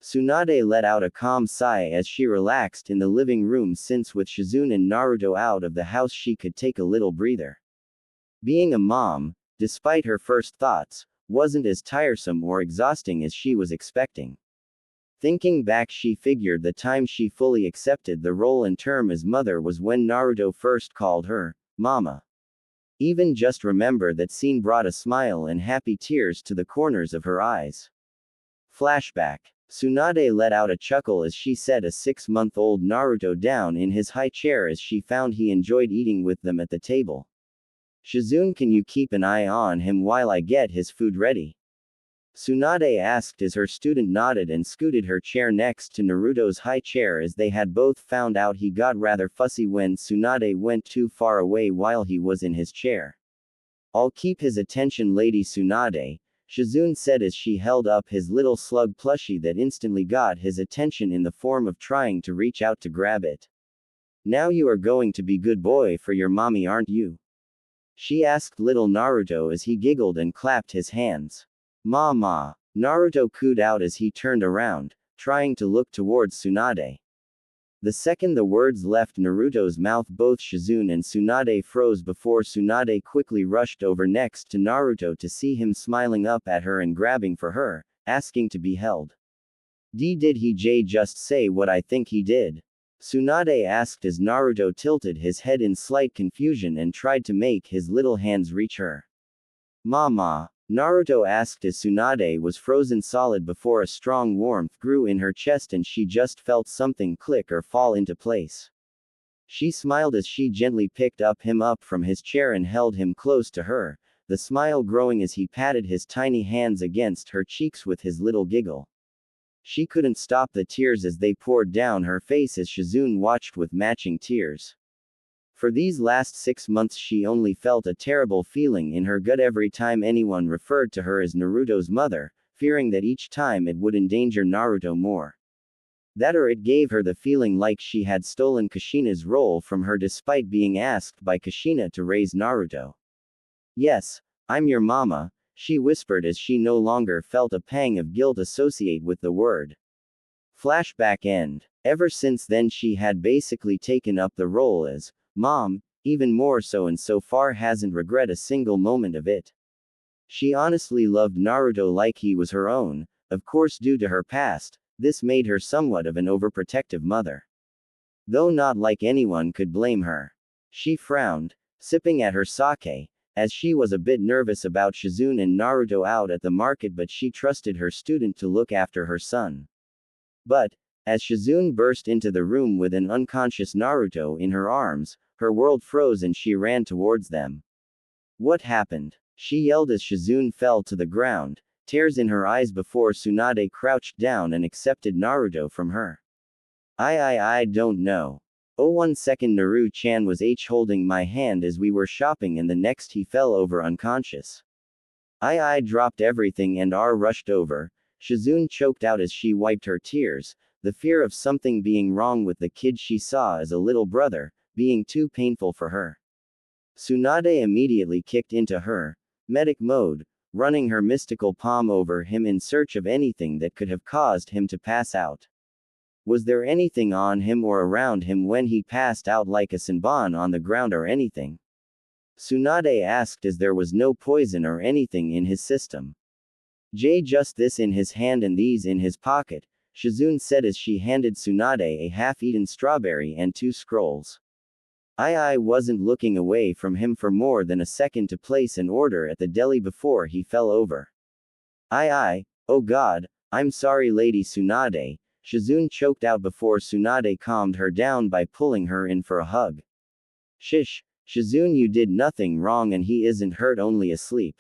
Tsunade let out a calm sigh as she relaxed in the living room, since with Shizune and Naruto out of the house she could take a little breather. Being a mom, despite her first thoughts, wasn't as tiresome or exhausting as she was expecting. Thinking back, she figured the time she fully accepted the role and term as mother was when Naruto first called her Mama. Even just remember that scene brought a smile and happy tears to the corners of her eyes. Flashback. Tsunade let out a chuckle as she set a 6-month-old Naruto down in his high chair as she found he enjoyed eating with them at the table. Shizune, can you keep an eye on him while I get his food ready? Tsunade asked as her student nodded and scooted her chair next to Naruto's high chair, as they had both found out he got rather fussy when Tsunade went too far away while he was in his chair. I'll keep his attention, Lady Tsunade, Shizune said as she held up his little slug plushie that instantly got his attention in the form of trying to reach out to grab it. Now you are going to be good boy for your mommy, aren't you? She asked little Naruto as he giggled and clapped his hands. Ma. Naruto cooed out as he turned around, trying to look towards Tsunade. The second the words left Naruto's mouth, both Shizune and Tsunade froze before Tsunade quickly rushed over next to Naruto to see him smiling up at her and grabbing for her, asking to be held. Did he just say what I think he did? Tsunade asked as Naruto tilted his head in slight confusion and tried to make his little hands reach her. Mama, Naruto asked as Tsunade was frozen solid before a strong warmth grew in her chest and she just felt something click or fall into place. She smiled as she gently picked him up from his chair and held him close to her, the smile growing as he patted his tiny hands against her cheeks with his little giggle. She couldn't stop the tears as they poured down her face as Shizune watched with matching tears. For these last 6 months she only felt a terrible feeling in her gut every time anyone referred to her as Naruto's mother, fearing that each time it would endanger Naruto more. That or it gave her the feeling like she had stolen Kushina's role from her despite being asked by Kushina to raise Naruto. Yes, I'm your mama, she whispered as she no longer felt a pang of guilt associated with the word. Flashback end. Ever since then she had basically taken up the role as mom, even more so, and so far hasn't regret a single moment of it. She honestly loved Naruto like he was her own. Of course, due to her past, this made her somewhat of an overprotective mother. Though not like anyone could blame her. She frowned, sipping at her sake, as she was a bit nervous about Shizune and Naruto out at the market, but she trusted her student to look after her son. But, as Shizune burst into the room with an unconscious Naruto in her arms, her world froze and she ran towards them. What happened? She yelled as Shizune fell to the ground, tears in her eyes before Tsunade crouched down and accepted Naruto from her. I don't know. Oh, 1 second, Naru-chan was holding my hand as we were shopping, and the next he fell over unconscious. I dropped everything and rushed over. Shizune choked out as she wiped her tears, the fear of something being wrong with the kid she saw as a little brother, being too painful for her. Tsunade immediately kicked into her medic mode, running her mystical palm over him in search of anything that could have caused him to pass out. Was there anything on him or around him when he passed out, like a senbon on the ground or anything? Tsunade asked, as there was no poison or anything in his system. Just this in his hand and these in his pocket, Shizune said as she handed Tsunade a half-eaten strawberry and 2 scrolls. I wasn't looking away from him for more than a second to place an order at the deli before he fell over. Oh god, I'm sorry Lady Tsunade, Shizune choked out before Tsunade calmed her down by pulling her in for a hug. Shish, Shizune, you did nothing wrong and he isn't hurt, only asleep.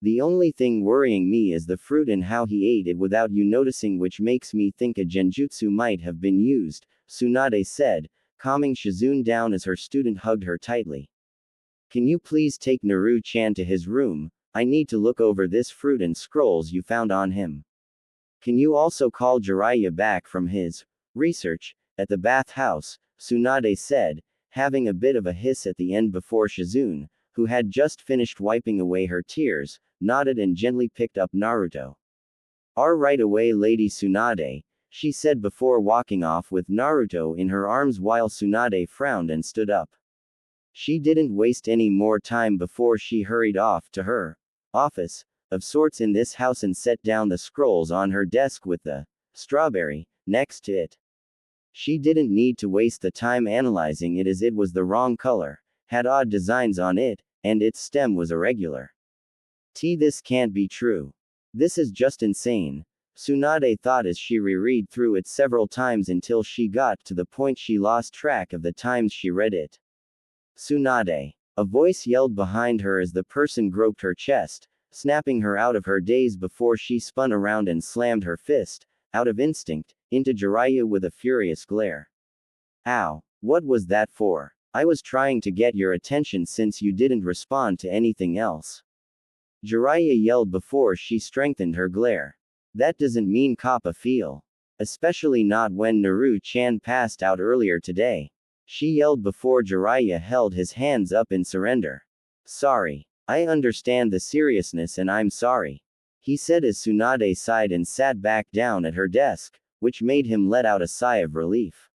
The only thing worrying me is the fruit and how he ate it without you noticing, which makes me think a genjutsu might have been used, Tsunade said, calming Shizune down as her student hugged her tightly. Can you please take Naru-chan to his room? I need to look over this fruit and scrolls you found on him. Can you also call Jiraiya back from his research at the bathhouse? Tsunade said, having a bit of a hiss at the end before Shizune, who had just finished wiping away her tears, nodded and gently picked up Naruto. Right away Lady Tsunade, she said before walking off with Naruto in her arms while Tsunade frowned and stood up. She didn't waste any more time before she hurried off to her office, of sorts in this house, and set down the scrolls on her desk with the strawberry next to it. She didn't need to waste the time analyzing it, as it was the wrong color, had odd designs on it, and its stem was irregular. This can't be true. This is just insane, Tsunade thought as she reread through it several times until she got to the point she lost track of the times she read it. Tsunade. A voice yelled behind her as the person groped her chest, snapping her out of her daze before she spun around and slammed her fist, out of instinct, into Jiraiya with a furious glare. Ow, what was that for? I was trying to get your attention since you didn't respond to anything else. Jiraiya yelled before she strengthened her glare. That doesn't mean cop a feel. Especially not when Naru-chan passed out earlier today. She yelled before Jiraiya held his hands up in surrender. Sorry. I understand the seriousness and I'm sorry, he said as Tsunade sighed and sat back down at her desk, which made him let out a sigh of relief.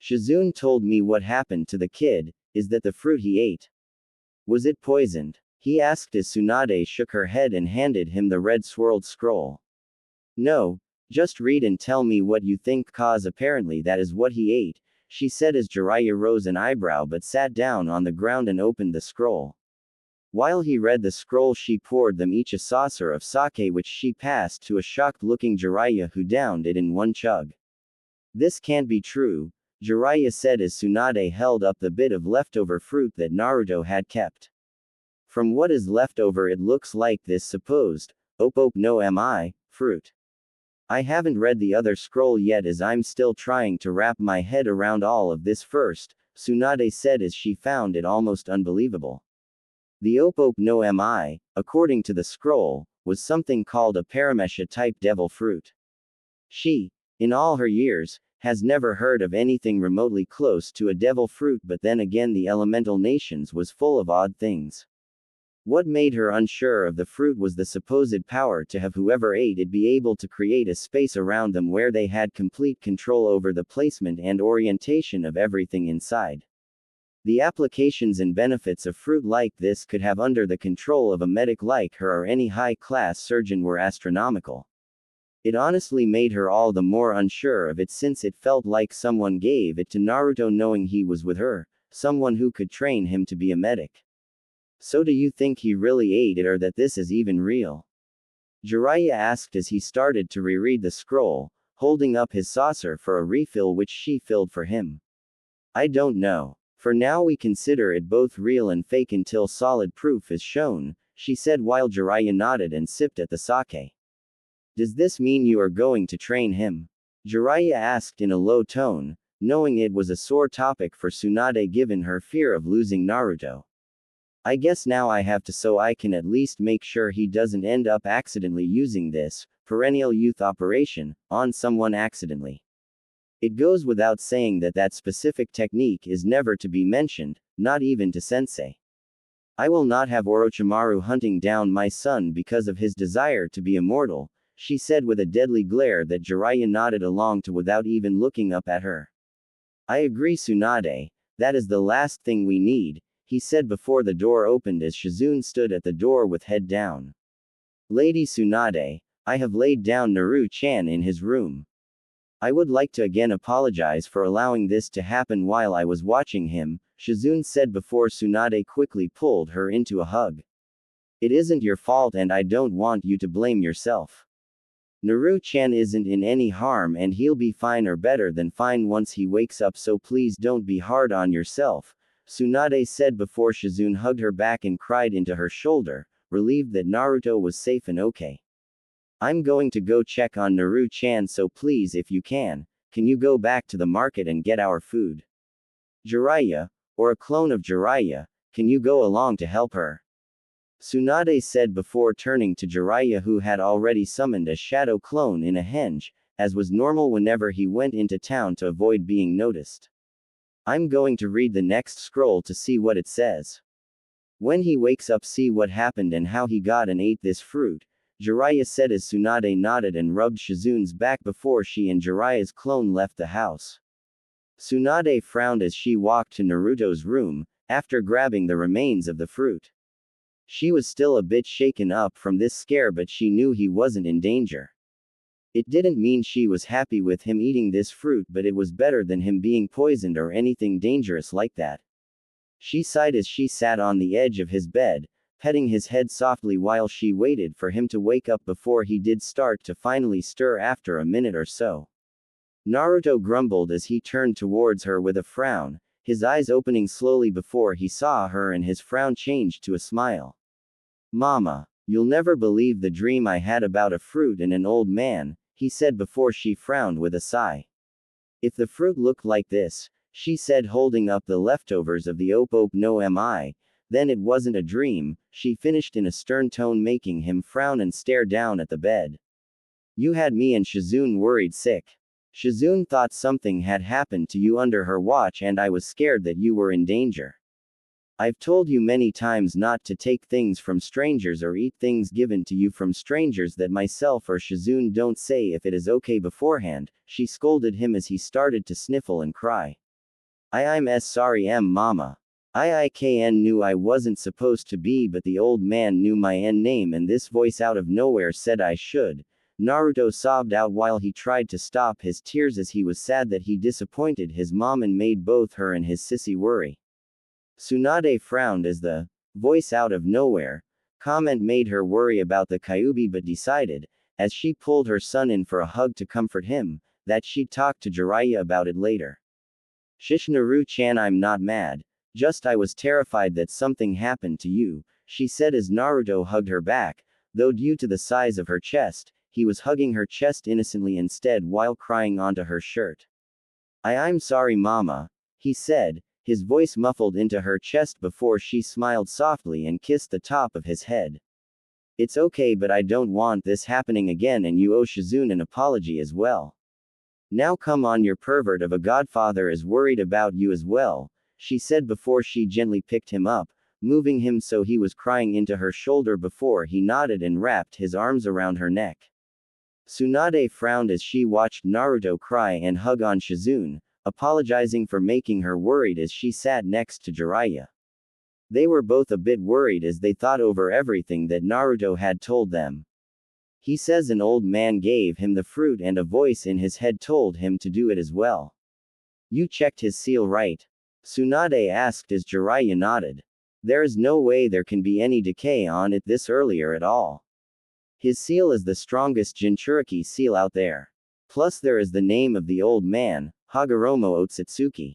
Shizune told me what happened to the kid. Is that the fruit he ate? Was it poisoned? He asked as Tsunade shook her head and handed him the red swirled scroll. No, just read and tell me what you think, cause apparently that is what he ate, she said as Jiraiya rose an eyebrow but sat down on the ground and opened the scroll. While he read the scroll, she poured them each a saucer of sake, which she passed to a shocked-looking Jiraiya, who downed it in one chug. This can't be true, Jiraiya said as Tsunade held up the bit of leftover fruit that Naruto had kept. From what is left over it looks like this supposed Ope no mi fruit. I haven't read the other scroll yet as I'm still trying to wrap my head around all of this first, Tsunade said as she found it almost unbelievable. The Ope no mi, according to the scroll, was something called a paramesha-type devil fruit. She, in all her years, has never heard of anything remotely close to a devil fruit, but then again the elemental nations was full of odd things. What made her unsure of the fruit was the supposed power to have whoever ate it be able to create a space around them where they had complete control over the placement and orientation of everything inside. The applications and benefits of fruit like this could have under the control of a medic like her or any high-class surgeon were astronomical. It honestly made her all the more unsure of it since it felt like someone gave it to Naruto knowing he was with her, someone who could train him to be a medic. So do you think he really ate it or that this is even real? Jiraiya asked as he started to reread the scroll, holding up his saucer for a refill which she filled for him. I don't know. For now we consider it both real and fake until solid proof is shown, she said while Jiraiya nodded and sipped at the sake. Does this mean you are going to train him? Jiraiya asked in a low tone, knowing it was a sore topic for Tsunade given her fear of losing Naruto. I guess now I have to so I can at least make sure he doesn't end up accidentally using this, perennial youth operation, on someone accidentally. It goes without saying that that specific technique is never to be mentioned, not even to sensei. I will not have Orochimaru hunting down my son because of his desire to be immortal, she said with a deadly glare that Jiraiya nodded along to without even looking up at her. I agree Tsunade, that is the last thing we need, he said before the door opened as Shizune stood at the door with head down. Lady Tsunade, I have laid down Naru-chan in his room. I would like to again apologize for allowing this to happen while I was watching him, Shizune said before Tsunade quickly pulled her into a hug. It isn't your fault and I don't want you to blame yourself. Naru-chan isn't in any harm and he'll be fine or better than fine once he wakes up, so please don't be hard on yourself, Tsunade said before Shizune hugged her back and cried into her shoulder, relieved that Naruto was safe and okay. I'm going to go check on Naru-chan, so please if you can you go back to the market and get our food? Jiraiya, or a clone of Jiraiya, can you go along to help her? Tsunade said before turning to Jiraiya, who had already summoned a shadow clone in a henge, as was normal whenever he went into town to avoid being noticed. I'm going to read the next scroll to see what it says. When he wakes up, see what happened and how he got and ate this fruit, Jiraiya said as Tsunade nodded and rubbed Shizune's back before she and Jiraiya's clone left the house. Tsunade frowned as she walked to Naruto's room, after grabbing the remains of the fruit. She was still a bit shaken up from this scare, but she knew he wasn't in danger. It didn't mean she was happy with him eating this fruit, but it was better than him being poisoned or anything dangerous like that. She sighed as she sat on the edge of his bed, petting his head softly while she waited for him to wake up before he did start to finally stir after a minute or so. Naruto grumbled as he turned towards her with a frown, his eyes opening slowly before he saw her and his frown changed to a smile. Mama, you'll never believe the dream I had about a fruit and an old man, he said before she frowned with a sigh. If the fruit looked like this, she said holding up the leftovers of the ope no mi, then it wasn't a dream, she finished in a stern tone, making him frown and stare down at the bed. You had me and Shizune worried sick. Shizune thought something had happened to you under her watch and I was scared that you were in danger. I've told you many times not to take things from strangers or eat things given to you from strangers that myself or Shizune don't say if it is okay beforehand, she scolded him as he started to sniffle and cry. I'm sorry mama. IIKN knew I wasn't supposed to be, but the old man knew my name and this voice out of nowhere said I should. Naruto sobbed out while he tried to stop his tears as he was sad that he disappointed his mom and made both her and his sissy worry. Tsunade frowned as the voice out of nowhere comment made her worry about the Kyuubi, but decided, as she pulled her son in for a hug to comfort him, that she'd talk to Jiraiya about it later. Shish Naru-chan, I'm not mad, just I was terrified that something happened to you, she said as Naruto hugged her back, though due to the size of her chest, he was hugging her chest innocently instead while crying onto her shirt. I'm sorry mama, he said, his voice muffled into her chest before she smiled softly and kissed the top of his head. It's okay, but I don't want this happening again, and you owe Shizune an apology as well. Now come on, your pervert of a godfather is worried about you as well, she said before she gently picked him up, moving him so he was crying into her shoulder before he nodded and wrapped his arms around her neck. Tsunade frowned as she watched Naruto cry and hug on Shizune, apologizing for making her worried as she sat next to Jiraiya. They were both a bit worried as they thought over everything that Naruto had told them. He says an old man gave him the fruit and a voice in his head told him to do it as well. You checked his seal, right? Tsunade asked as Jiraiya nodded. There is no way there can be any decay on it this earlier at all. His seal is the strongest Jinchuriki seal out there. Plus there is the name of the old man, Hagoromo Otsutsuki.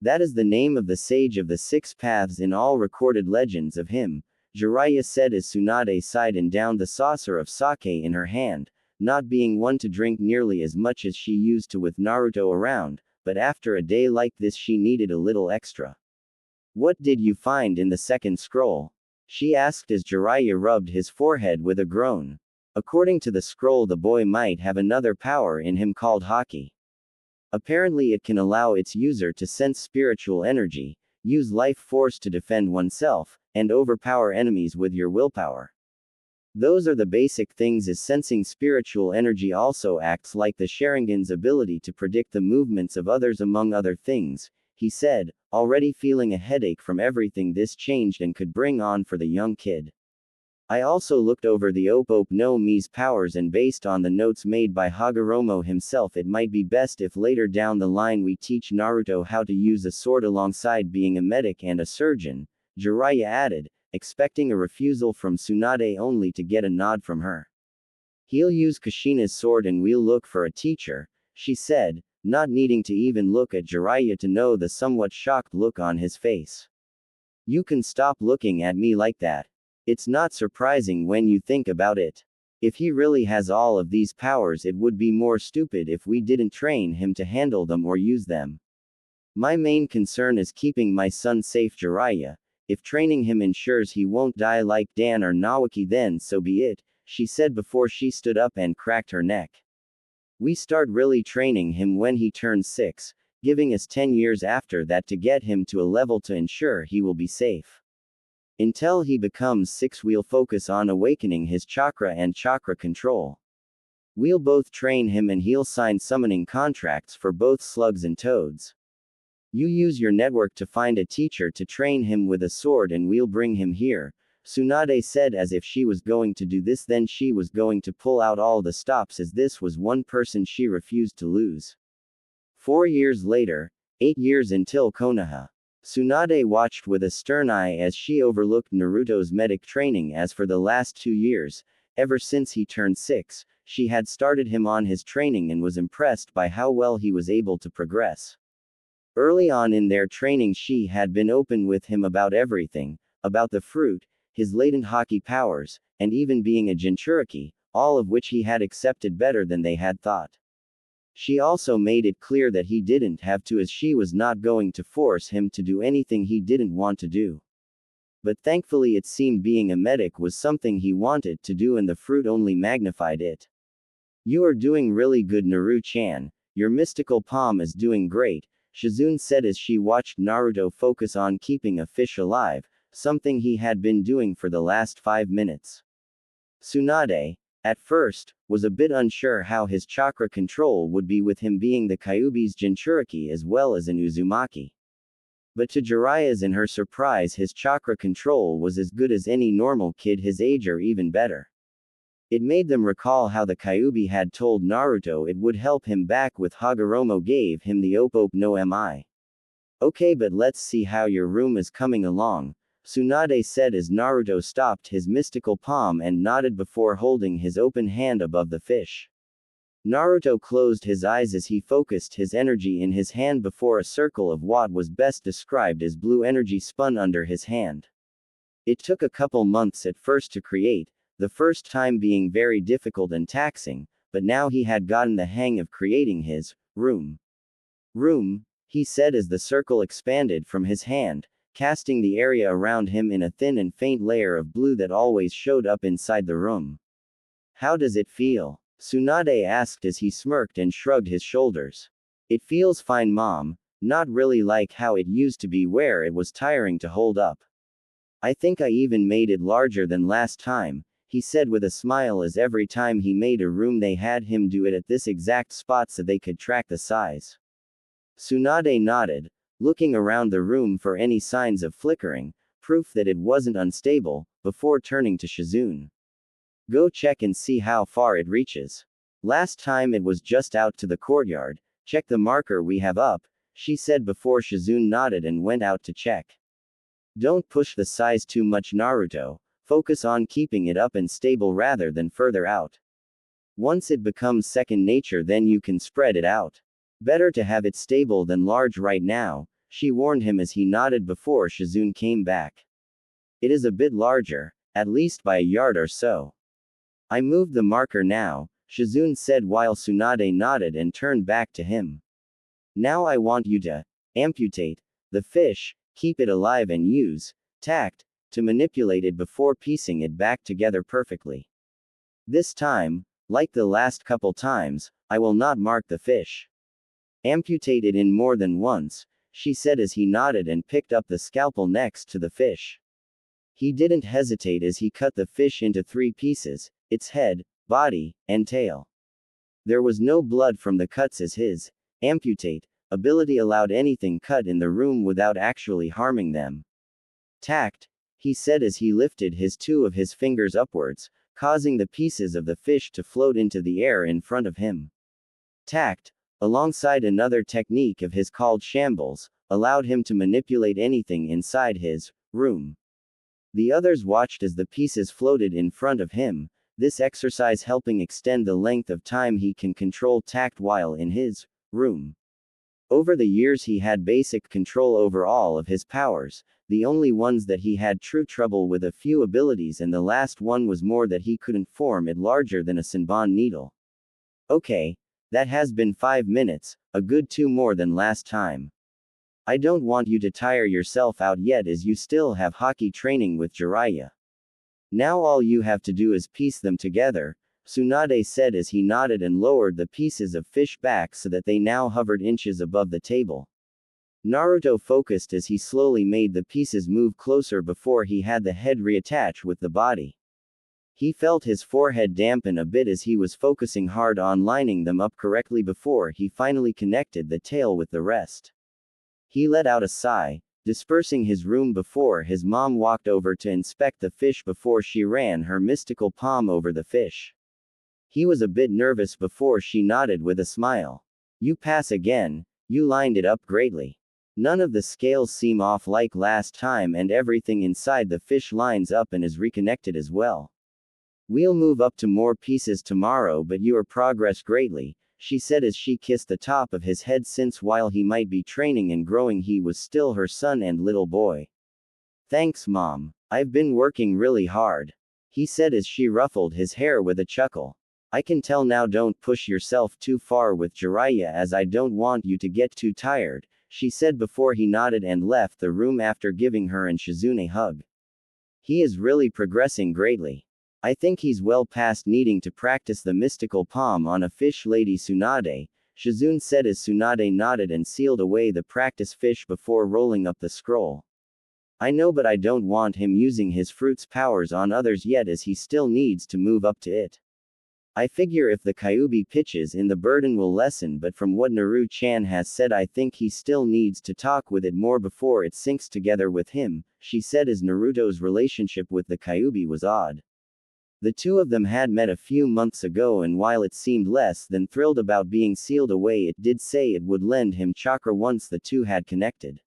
That is the name of the sage of the six paths in all recorded legends of him, Jiraiya said as Tsunade sighed and downed the saucer of sake in her hand, not being one to drink nearly as much as she used to with Naruto around, but after a day like this she needed a little extra. What did you find in the second scroll? She asked as Jiraiya rubbed his forehead with a groan. According to the scroll, the boy might have another power in him called Haki. Apparently it can allow its user to sense spiritual energy, use life force to defend oneself, and overpower enemies with your willpower. Those are the basic things, as sensing spiritual energy also acts like the Sharingan's ability to predict the movements of others among other things, he said, already feeling a headache from everything this changed and could bring on for the young kid. I also looked over the Ope no Mi's powers, and based on the notes made by Hagoromo himself, it might be best if later down the line we teach Naruto how to use a sword alongside being a medic and a surgeon, Jiraiya added, expecting a refusal from Tsunade only to get a nod from her. He'll use Kushina's sword and we'll look for a teacher, she said, not needing to even look at Jiraiya to know the somewhat shocked look on his face. You can stop looking at me like that. It's not surprising when you think about it. If he really has all of these powers, it would be more stupid if we didn't train him to handle them or use them. My main concern is keeping my son safe, Jiraiya. If training him ensures he won't die like Dan or Nawaki, then so be it, she said before she stood up and cracked her neck. We start really training him when he turns 6, giving us 10 years after that to get him to a level to ensure he will be safe. Until he becomes 6, we'll focus on awakening his chakra and chakra control. We'll both train him and he'll sign summoning contracts for both slugs and toads. You use your network to find a teacher to train him with a sword and we'll bring him here, Tsunade said, as if she was going to do this then she was going to pull out all the stops, as this was one person she refused to lose. 4 years later, 8 years until Konoha. Tsunade watched with a stern eye as she overlooked Naruto's medic training, as for the last 2 years, ever since he turned 6, she had started him on his training and was impressed by how well he was able to progress. Early on in their training she had been open with him about everything, about the fruit, his latent Haki powers, and even being a Jinchuriki, all of which he had accepted better than they had thought. She also made it clear that he didn't have to, as she was not going to force him to do anything he didn't want to do. But thankfully it seemed being a medic was something he wanted to do, and the fruit only magnified it. You are doing really good, Naru-chan. Your mystical palm is doing great, Shizune said as she watched Naruto focus on keeping a fish alive, something he had been doing for the last 5 minutes. Tsunade, at first, was a bit unsure how his chakra control would be with him being the Kyuubi's Jinchuriki as well as an Uzumaki. But to Jiraiya's and her surprise, his chakra control was as good as any normal kid his age, or even better. It made them recall how the Kyuubi had told Naruto it would help him back with Hagoromo gave him the Ope no Mi. Okay, but let's see how your room is coming along, Tsunade said as Naruto stopped his mystical palm and nodded before holding his open hand above the fish. Naruto closed his eyes as he focused his energy in his hand before a circle of what was best described as blue energy spun under his hand. It took a couple months at first to create, the first time being very difficult and taxing, but now he had gotten the hang of creating his room. Room, he said as the circle expanded from his hand, casting the area around him in a thin and faint layer of blue that always showed up inside the room. How does it feel? Tsunade asked as he smirked and shrugged his shoulders. It feels fine, Mom, not really like how it used to be where it was tiring to hold up. I think I even made it larger than last time, he said with a smile as every time he made a room they had him do it at this exact spot so they could track the size. Tsunade nodded, looking around the room for any signs of flickering, proof that it wasn't unstable, before turning to Shizune. Go check and see how far it reaches. Last time it was just out to the courtyard, check the marker we have up, she said before Shizune nodded and went out to check. Don't push the size too much, Naruto, focus on keeping it up and stable rather than further out. Once it becomes second nature, then you can spread it out. Better to have it stable than large right now, she warned him as he nodded before Shizune came back. It is a bit larger, at least by a yard or so. I moved the marker now, Shizune said while Tsunade nodded and turned back to him. Now I want you to amputate the fish, keep it alive and use tact to manipulate it before piecing it back together perfectly. This time, like the last couple times, I will not mark the fish. Amputate it in more than once, she said as he nodded and picked up the scalpel next to the fish. He didn't hesitate as he cut the fish into 3 pieces, its head, body, and tail. There was no blood from the cuts as his amputate ability allowed anything cut in the room without actually harming them. Tact, he said as he lifted 2 of his fingers upwards, causing the pieces of the fish to float into the air in front of him. Tact, alongside another technique of his called shambles, allowed him to manipulate anything inside his room. The others watched as the pieces floated in front of him, this exercise helping extend the length of time he can control tact while in his room. Over the years he had basic control over all of his powers, the only ones that he had true trouble with a few abilities, and the last one was more that he couldn't form it larger than a Senbon needle. Okay, that has been 5 minutes, a good 2 more than last time. I don't want you to tire yourself out yet as you still have hockey training with Jiraiya. Now all you have to do is piece them together, Tsunade said as he nodded and lowered the pieces of fish back so that they now hovered inches above the table. Naruto focused as he slowly made the pieces move closer before he had the head reattach with the body. He felt his forehead dampen a bit as he was focusing hard on lining them up correctly before he finally connected the tail with the rest. He let out a sigh, dispersing his room before his mom walked over to inspect the fish before she ran her mystical palm over the fish. He was a bit nervous before she nodded with a smile. You pass again, you lined it up greatly. None of the scales seem off like last time and everything inside the fish lines up and is reconnected as well. We'll move up to more pieces tomorrow, but you are progressed greatly, she said as she kissed the top of his head, since while he might be training and growing he was still her son and little boy. Thanks, Mom. I've been working really hard, he said as she ruffled his hair with a chuckle. I can tell now, don't push yourself too far with Jiraiya as I don't want you to get too tired, she said before he nodded and left the room after giving her and Shizune a hug. He is really progressing greatly. I think he's well past needing to practice the mystical palm on a fish, Lady Tsunade, Shizune said as Tsunade nodded and sealed away the practice fish before rolling up the scroll. I know, but I don't want him using his fruit's powers on others yet as he still needs to move up to it. I figure if the Kyuubi pitches in the burden will lessen, but from what Naru-chan has said I think he still needs to talk with it more before it sinks together with him, she said as Naruto's relationship with the Kyuubi was odd. The two of them had met a few months ago, and while it seemed less than thrilled about being sealed away, it did say it would lend him chakra once the two had connected.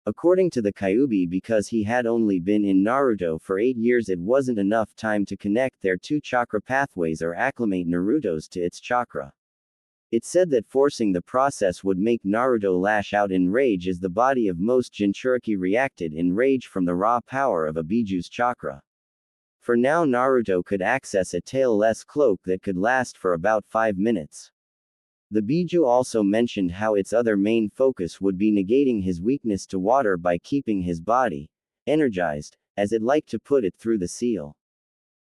According to the Kyuubi, because he had only been in Naruto for 8 years, it wasn't enough time to connect their 2 chakra pathways or acclimate Naruto's to its chakra. It said that forcing the process would make Naruto lash out in rage as the body of most Jinchuriki reacted in rage from the raw power of a Biju's chakra. For now Naruto could access a tailless cloak that could last for about 5 minutes. The Biju also mentioned how its other main focus would be negating his weakness to water by keeping his body energized, as it liked to put it through the seal.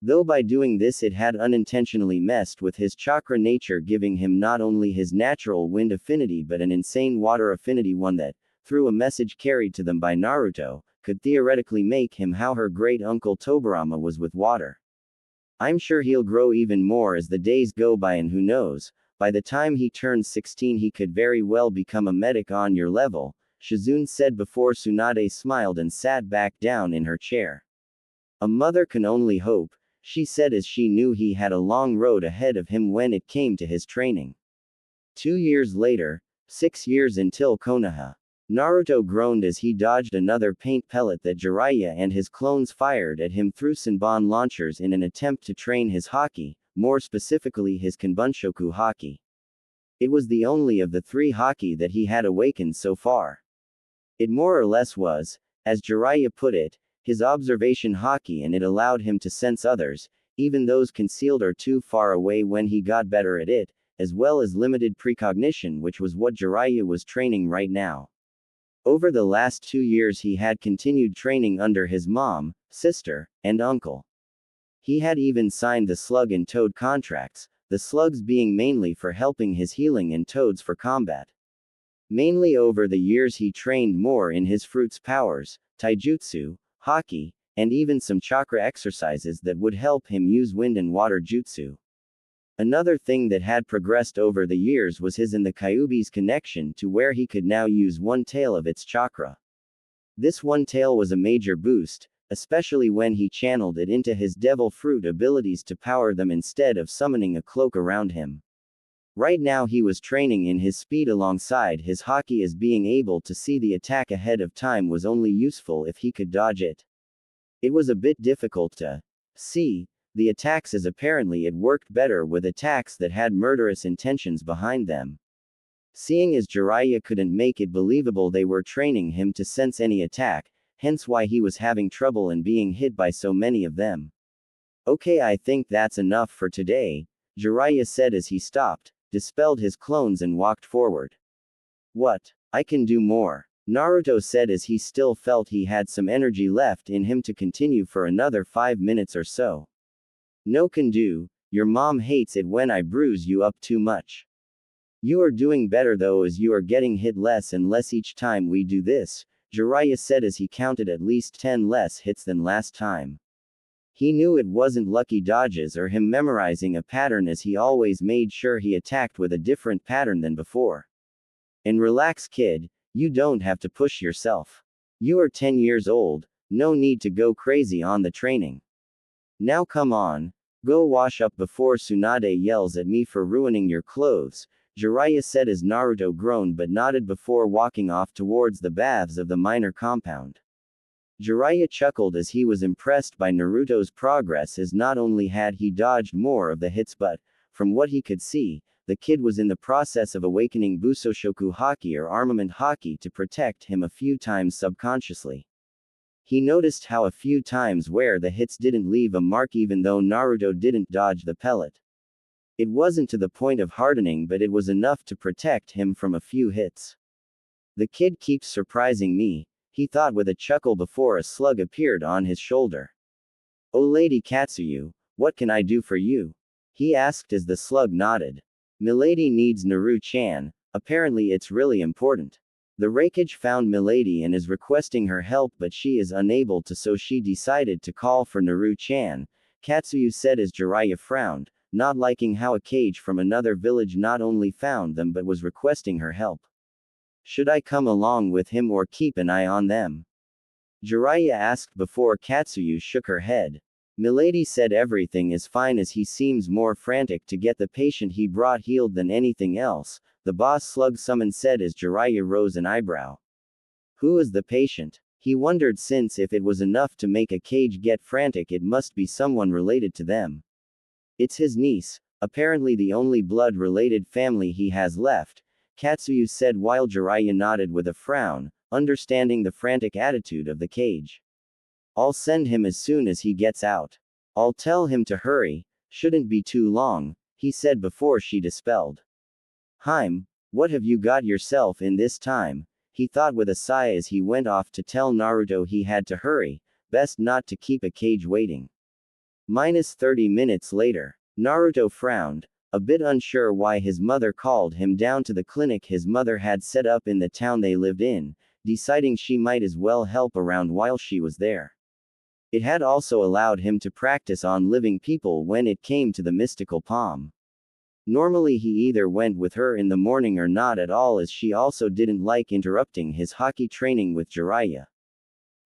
Though by doing this it had unintentionally messed with his chakra nature, giving him not only his natural wind affinity but an insane water affinity, one that, through a message carried to them by Naruto, could theoretically make him how her great uncle Tobirama was with water. I'm sure he'll grow even more as the days go by, and who knows, by the time he turns 16 he could very well become a medic on your level, Shizune said before Tsunade smiled and sat back down in her chair. A mother can only hope, she said as she knew he had a long road ahead of him when it came to his training. 2 years later, 6 years until Konoha. Naruto groaned as he dodged another paint pellet that Jiraiya and his clones fired at him through Senbon launchers in an attempt to train his haki, more specifically his Kanbunshoku haki. It was the only of the three haki that he had awakened so far. It more or less was, as Jiraiya put it, his observation haki, and it allowed him to sense others, even those concealed or too far away when he got better at it, as well as limited precognition, which was what Jiraiya was training right now. Over the last 2 years he had continued training under his mom, sister, and uncle. He had even signed the slug and toad contracts, the slugs being mainly for helping his healing and toads for combat. Mainly over the years he trained more in his fruit's powers, taijutsu, haki, and even some chakra exercises that would help him use wind and water jutsu. Another thing that had progressed over the years was his and the Kyuubi's connection, to where he could now use one tail of its chakra. This one tail was a major boost, especially when he channeled it into his devil fruit abilities to power them instead of summoning a cloak around him. Right now he was training in his speed alongside his haki, as being able to see the attack ahead of time was only useful if he could dodge it. It was a bit difficult to see the attacks, as apparently it worked better with attacks that had murderous intentions behind them. Seeing as Jiraiya couldn't make it believable they were training him to sense any attack, hence why he was having trouble and being hit by so many of them. Okay, I think that's enough for today, Jiraiya said as he stopped, dispelled his clones and walked forward. What? I can do more, Naruto said as he still felt he had some energy left in him to continue for another 5 minutes or so. No can do, your mom hates it when I bruise you up too much. You are doing better though, as you are getting hit less and less each time we do this, Jiraiya said as he counted at least 10 less hits than last time. He knew it wasn't lucky dodges or him memorizing a pattern, as he always made sure he attacked with a different pattern than before. And relax, kid, you don't have to push yourself. You are 10 years old, no need to go crazy on the training. Now come on, go wash up before Tsunade yells at me for ruining your clothes, Jiraiya said as Naruto groaned but nodded before walking off towards the baths of the minor compound. Jiraiya chuckled as he was impressed by Naruto's progress, as not only had he dodged more of the hits but, from what he could see, the kid was in the process of awakening Busoshoku haki or armament haki to protect him a few times subconsciously. He noticed how a few times where the hits didn't leave a mark even though Naruto didn't dodge the pellet. It wasn't to the point of hardening, but it was enough to protect him from a few hits. The kid keeps surprising me, he thought with a chuckle before a slug appeared on his shoulder. Oh Lady Katsuyu, what can I do for you? He asked as the slug nodded. Milady needs Naru-chan, apparently it's really important. The Raikage found Milady and is requesting her help, but she is unable to, so she decided to call for Naru-chan, Katsuyu said as Jiraiya frowned, not liking how a cage from another village not only found them but was requesting her help. Should I come along with him or keep an eye on them? Jiraiya asked before Katsuyu shook her head. Milady said everything is fine, as he seems more frantic to get the patient he brought healed than anything else, the boss slug summoned said as Jiraiya rose an eyebrow. Who is the patient? He wondered, since if it was enough to make a cage get frantic it must be someone related to them. It's his niece, apparently the only blood-related family he has left, Katsuyu said while Jiraiya nodded with a frown, understanding the frantic attitude of the cage. I'll send him as soon as he gets out. I'll tell him to hurry, shouldn't be too long, he said before she dispelled. Haim, what have you got yourself in this time? He thought with a sigh as he went off to tell Naruto he had to hurry, best not to keep a cage waiting. Minus 30 minutes later. Naruto frowned, a bit unsure why his mother called him down to the clinic his mother had set up in the town they lived in, deciding she might as well help around while she was there. It had also allowed him to practice on living people when it came to the mystical palm. Normally he either went with her in the morning or not at all, as she also didn't like interrupting his hockey training with Jiraiya.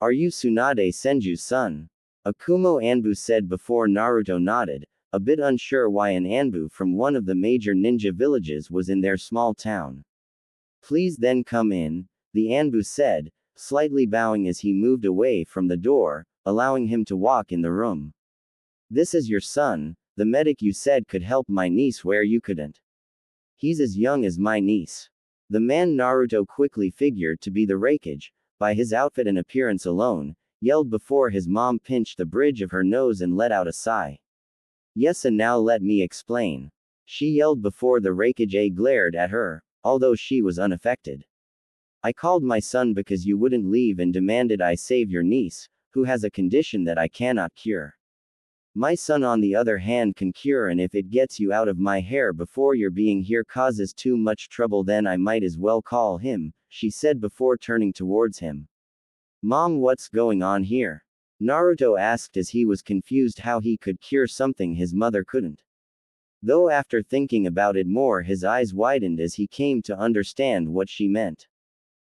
Are you Tsunade Senju's son? Akumo Anbu said before Naruto nodded, a bit unsure why an Anbu from one of the major ninja villages was in their small town. Please then come in, the Anbu said, slightly bowing as he moved away from the door, allowing him to walk in the room. This is your son, the medic you said could help my niece where you couldn't. He's as young as my niece. The man Naruto quickly figured to be the Raikage, by his outfit and appearance alone, yelled before his mom pinched the bridge of her nose and let out a sigh. Yes, and now let me explain. She yelled before the Raikage glared at her, although she was unaffected. I called my son because you wouldn't leave and demanded I save your niece, who has a condition that I cannot cure. My son on the other hand can cure, and if it gets you out of my hair before your being here causes too much trouble, then I might as well call him, she said before turning towards him. Mom, what's going on here? Naruto asked as he was confused how he could cure something his mother couldn't. Though after thinking about it more his eyes widened as he came to understand what she meant.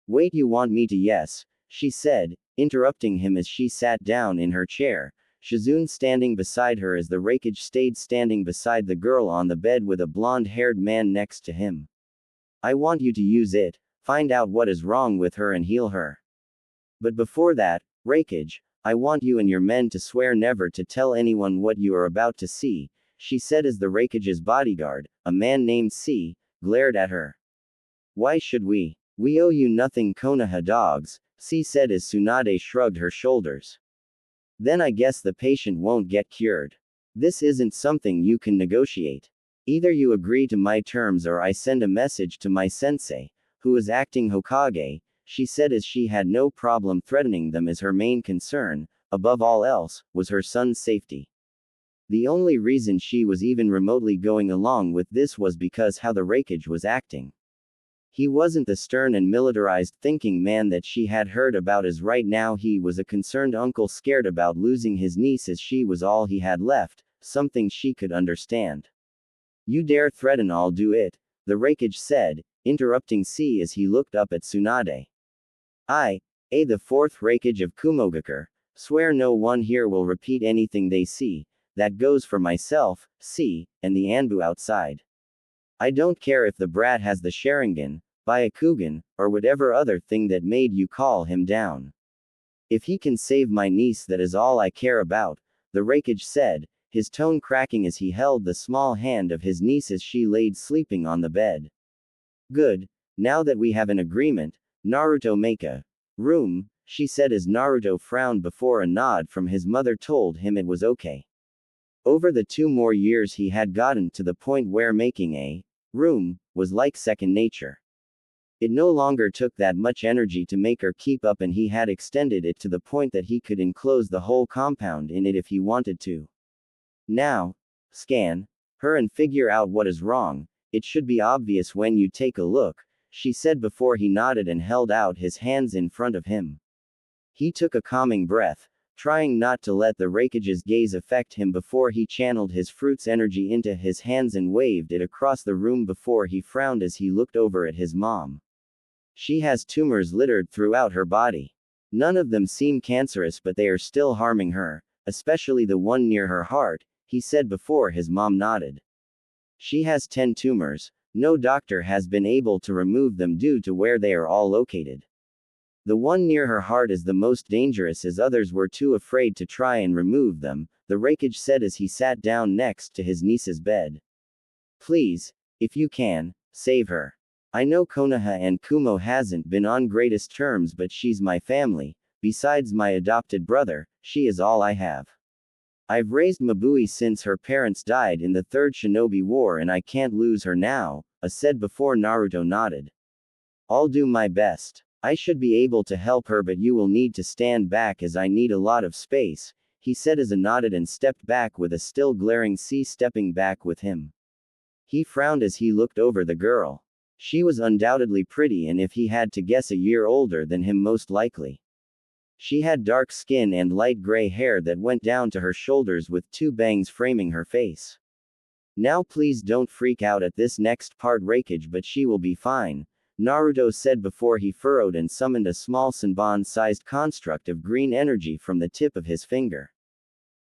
Wait, you want me to? Yes, she said, interrupting him as she sat down in her chair, Shizune standing beside her as the Raikage stayed standing beside the girl on the bed with a blonde-haired man next to him. I want you to use it, find out what is wrong with her and heal her. But before that, Raikage, I want you and your men to swear never to tell anyone what you are about to see, she said as the Raikage's bodyguard, a man named C, glared at her. Why should we? We owe you nothing, Konoha dogs, C said as Tsunade shrugged her shoulders. Then I guess the patient won't get cured. This isn't something you can negotiate. Either you agree to my terms or I send a message to my sensei, who is acting Hokage, she said as she had no problem threatening them, as her main concern, above all else, was her son's safety. The only reason she was even remotely going along with this was because how the Raikage was acting. He wasn't the stern and militarized thinking man that she had heard about, as right now he was a concerned uncle scared about losing his niece, as she was all he had left, something she could understand. You dare threaten, I'll do it, the Raikage said, interrupting C as he looked up at Tsunade. The fourth Raikage of Kumogakure, swear no one here will repeat anything they see, that goes for myself, C, and the Anbu outside. I don't care if the brat has the Sharingan, Byakugan, or whatever other thing that made you call him down. If he can save my niece, that is all I care about, the Raikage said, his tone cracking as he held the small hand of his niece as she laid sleeping on the bed. Good, now that we have an agreement, Naruto, make a room, she said as Naruto frowned before a nod from his mother told him it was okay. Over the 2 more years he had gotten to the point where making a room was like second nature. It no longer took that much energy to make or keep up, and he had extended it to the point that he could enclose the whole compound in it if he wanted to. Now, scan her and figure out what is wrong. It should be obvious when you take a look, she said before he nodded and held out his hands in front of him. He took a calming breath, trying not to let the Raikage's gaze affect him before he channeled his fruit's energy into his hands and waved it across the room before he frowned as he looked over at his mom. She has tumors littered throughout her body. None of them seem cancerous, but they are still harming her, especially the one near her heart, he said before his mom nodded. She has 10 tumors, no doctor has been able to remove them due to where they are all located. The one near her heart is the most dangerous, as others were too afraid to try and remove them, the Raikage said as he sat down next to his niece's bed. Please, if you can, save her. I know Konoha and Kumo hasn't been on greatest terms, but she's my family, besides my adopted brother, she is all I have. I've raised Mabui since her parents died in the Third Shinobi War, and I can't lose her now, said before Naruto nodded. I'll do my best. I should be able to help her, but you will need to stand back as I need a lot of space, he said as a nodded and stepped back with a still glaring C stepping back with him. He frowned as he looked over the girl. She was undoubtedly pretty, and if he had to guess, a year older than him most likely. She had dark skin and light gray hair that went down to her shoulders with two bangs framing her face. Now please don't freak out at this next part, Raikage, but she will be fine, Naruto said before he furrowed and summoned a small Senbon-sized construct of green energy from the tip of his finger.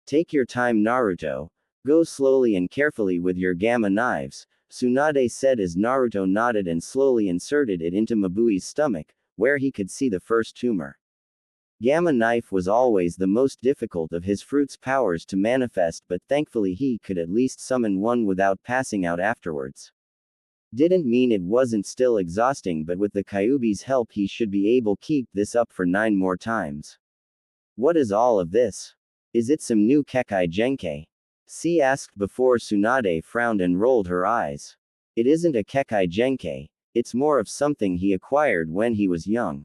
Take your time, Naruto. Go slowly and carefully with your gamma knives, Tsunade said as Naruto nodded and slowly inserted it into Mabui's stomach, where he could see the first tumor. Gamma knife was always the most difficult of his fruit's powers to manifest, but thankfully he could at least summon one without passing out afterwards. Didn't mean it wasn't still exhausting, but with the Kyuubi's help he should be able to keep this up for 9 more times. What is all of this? Is it some new Kekai Genkai? C asked before Tsunade frowned and rolled her eyes. It isn't a Kekai Genkai, it's more of something he acquired when he was young.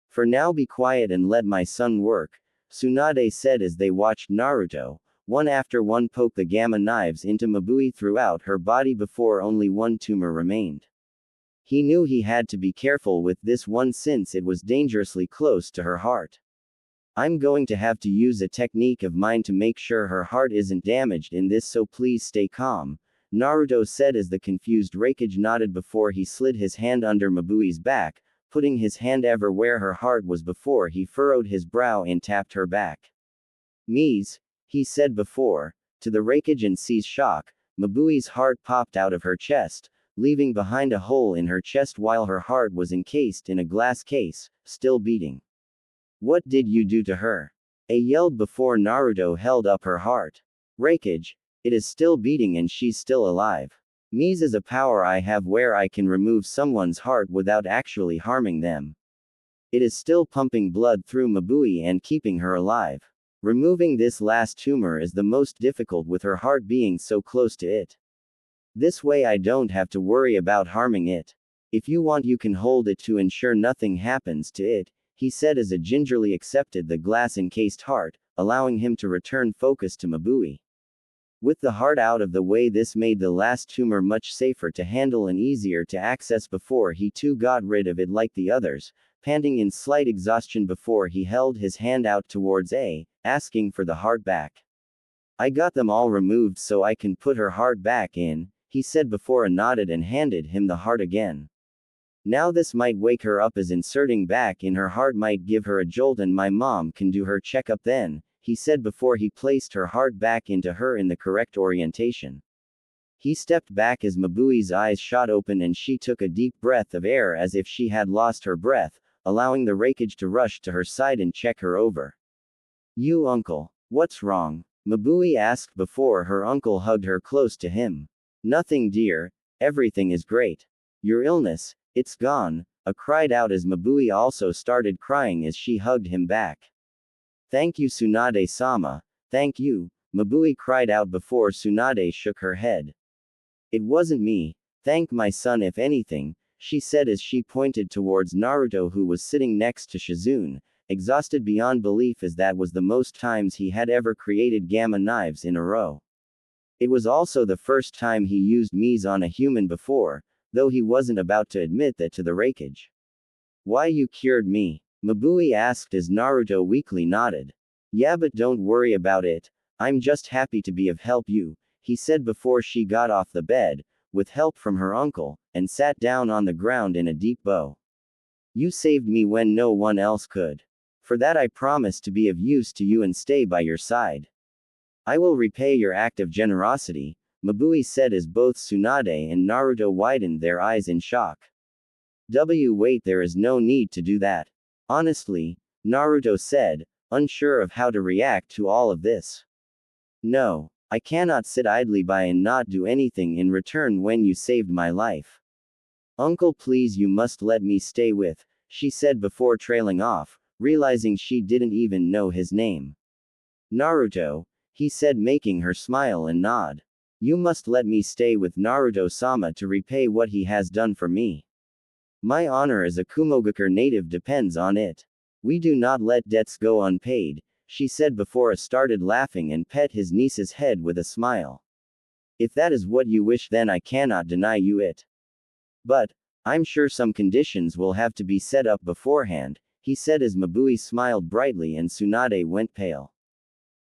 For now be quiet and let my son work, Tsunade said as they watched Naruto, one after one, poke the gamma knives into Mabui throughout her body before only one tumor remained. He knew he had to be careful with this one since it was dangerously close to her heart. I'm going to have to use a technique of mine to make sure her heart isn't damaged in this, so please stay calm, Naruto said as the confused Raikage nodded before he slid his hand under Mabui's back, putting his hand ever where her heart was before he furrowed his brow and tapped her back. Mies, he said before, to the Raikage and C's shock, Mabui's heart popped out of her chest, leaving behind a hole in her chest while her heart was encased in a glass case, still beating. What did you do to her? A yelled before Naruto held up her heart. Raikage, it is still beating and she's still alive. Mies is a power I have where I can remove someone's heart without actually harming them. It is still pumping blood through Mabui and keeping her alive. Removing this last tumor is the most difficult with her heart being so close to it. This way I don't have to worry about harming it. If you want you can hold it to ensure nothing happens to it, he said as a gingerly accepted the glass-encased heart, allowing him to return focus to Mabui. With the heart out of the way, this made the last tumor much safer to handle and easier to access before he too got rid of it like the others, panting in slight exhaustion before he held his hand out towards A, asking for the heart back. I got them all removed so I can put her heart back in, he said before nodded and handed him the heart again. Now this might wake her up as inserting back in her heart might give her a jolt and my mom can do her checkup then, he said before he placed her heart back into her in the correct orientation. He stepped back as Mabui's eyes shot open and she took a deep breath of air as if she had lost her breath, allowing the Raikage to rush to her side and check her over. You uncle, what's wrong? Mabui asked before her uncle hugged her close to him. Nothing dear, everything is great. Your illness, it's gone, cried out as Mabui also started crying as she hugged him back. Thank you Tsunade-sama, thank you, Mabui cried out before Tsunade shook her head. It wasn't me, thank my son if anything, she said as she pointed towards Naruto who was sitting next to Shizune, exhausted beyond belief as that was the most times he had ever created gamma knives in a row. It was also the first time he used Mies on a human before, though he wasn't about to admit that to the Raikage. Why you cured me? Mabui asked as Naruto weakly nodded. Yeah, but don't worry about it, I'm just happy to be of help you, he said before she got off the bed, with help from her uncle, and sat down on the ground in a deep bow. You saved me when no one else could. For that I promise to be of use to you and stay by your side. I will repay your act of generosity, Mabui said as both Tsunade and Naruto widened their eyes in shock. Wait, there is no need to do that. Honestly, Naruto said, unsure of how to react to all of this. No, I cannot sit idly by and not do anything in return when you saved my life. Uncle, please, you must let me stay with, she said before trailing off, realizing she didn't even know his name. Naruto, he said, making her smile and nod. You must let me stay with Naruto-sama to repay what he has done for me. My honor as a Kumogakure native depends on it. We do not let debts go unpaid, she said before started laughing and pet his niece's head with a smile. If that is what you wish, then I cannot deny you it. But, I'm sure some conditions will have to be set up beforehand, he said as Mabui smiled brightly and Tsunade went pale.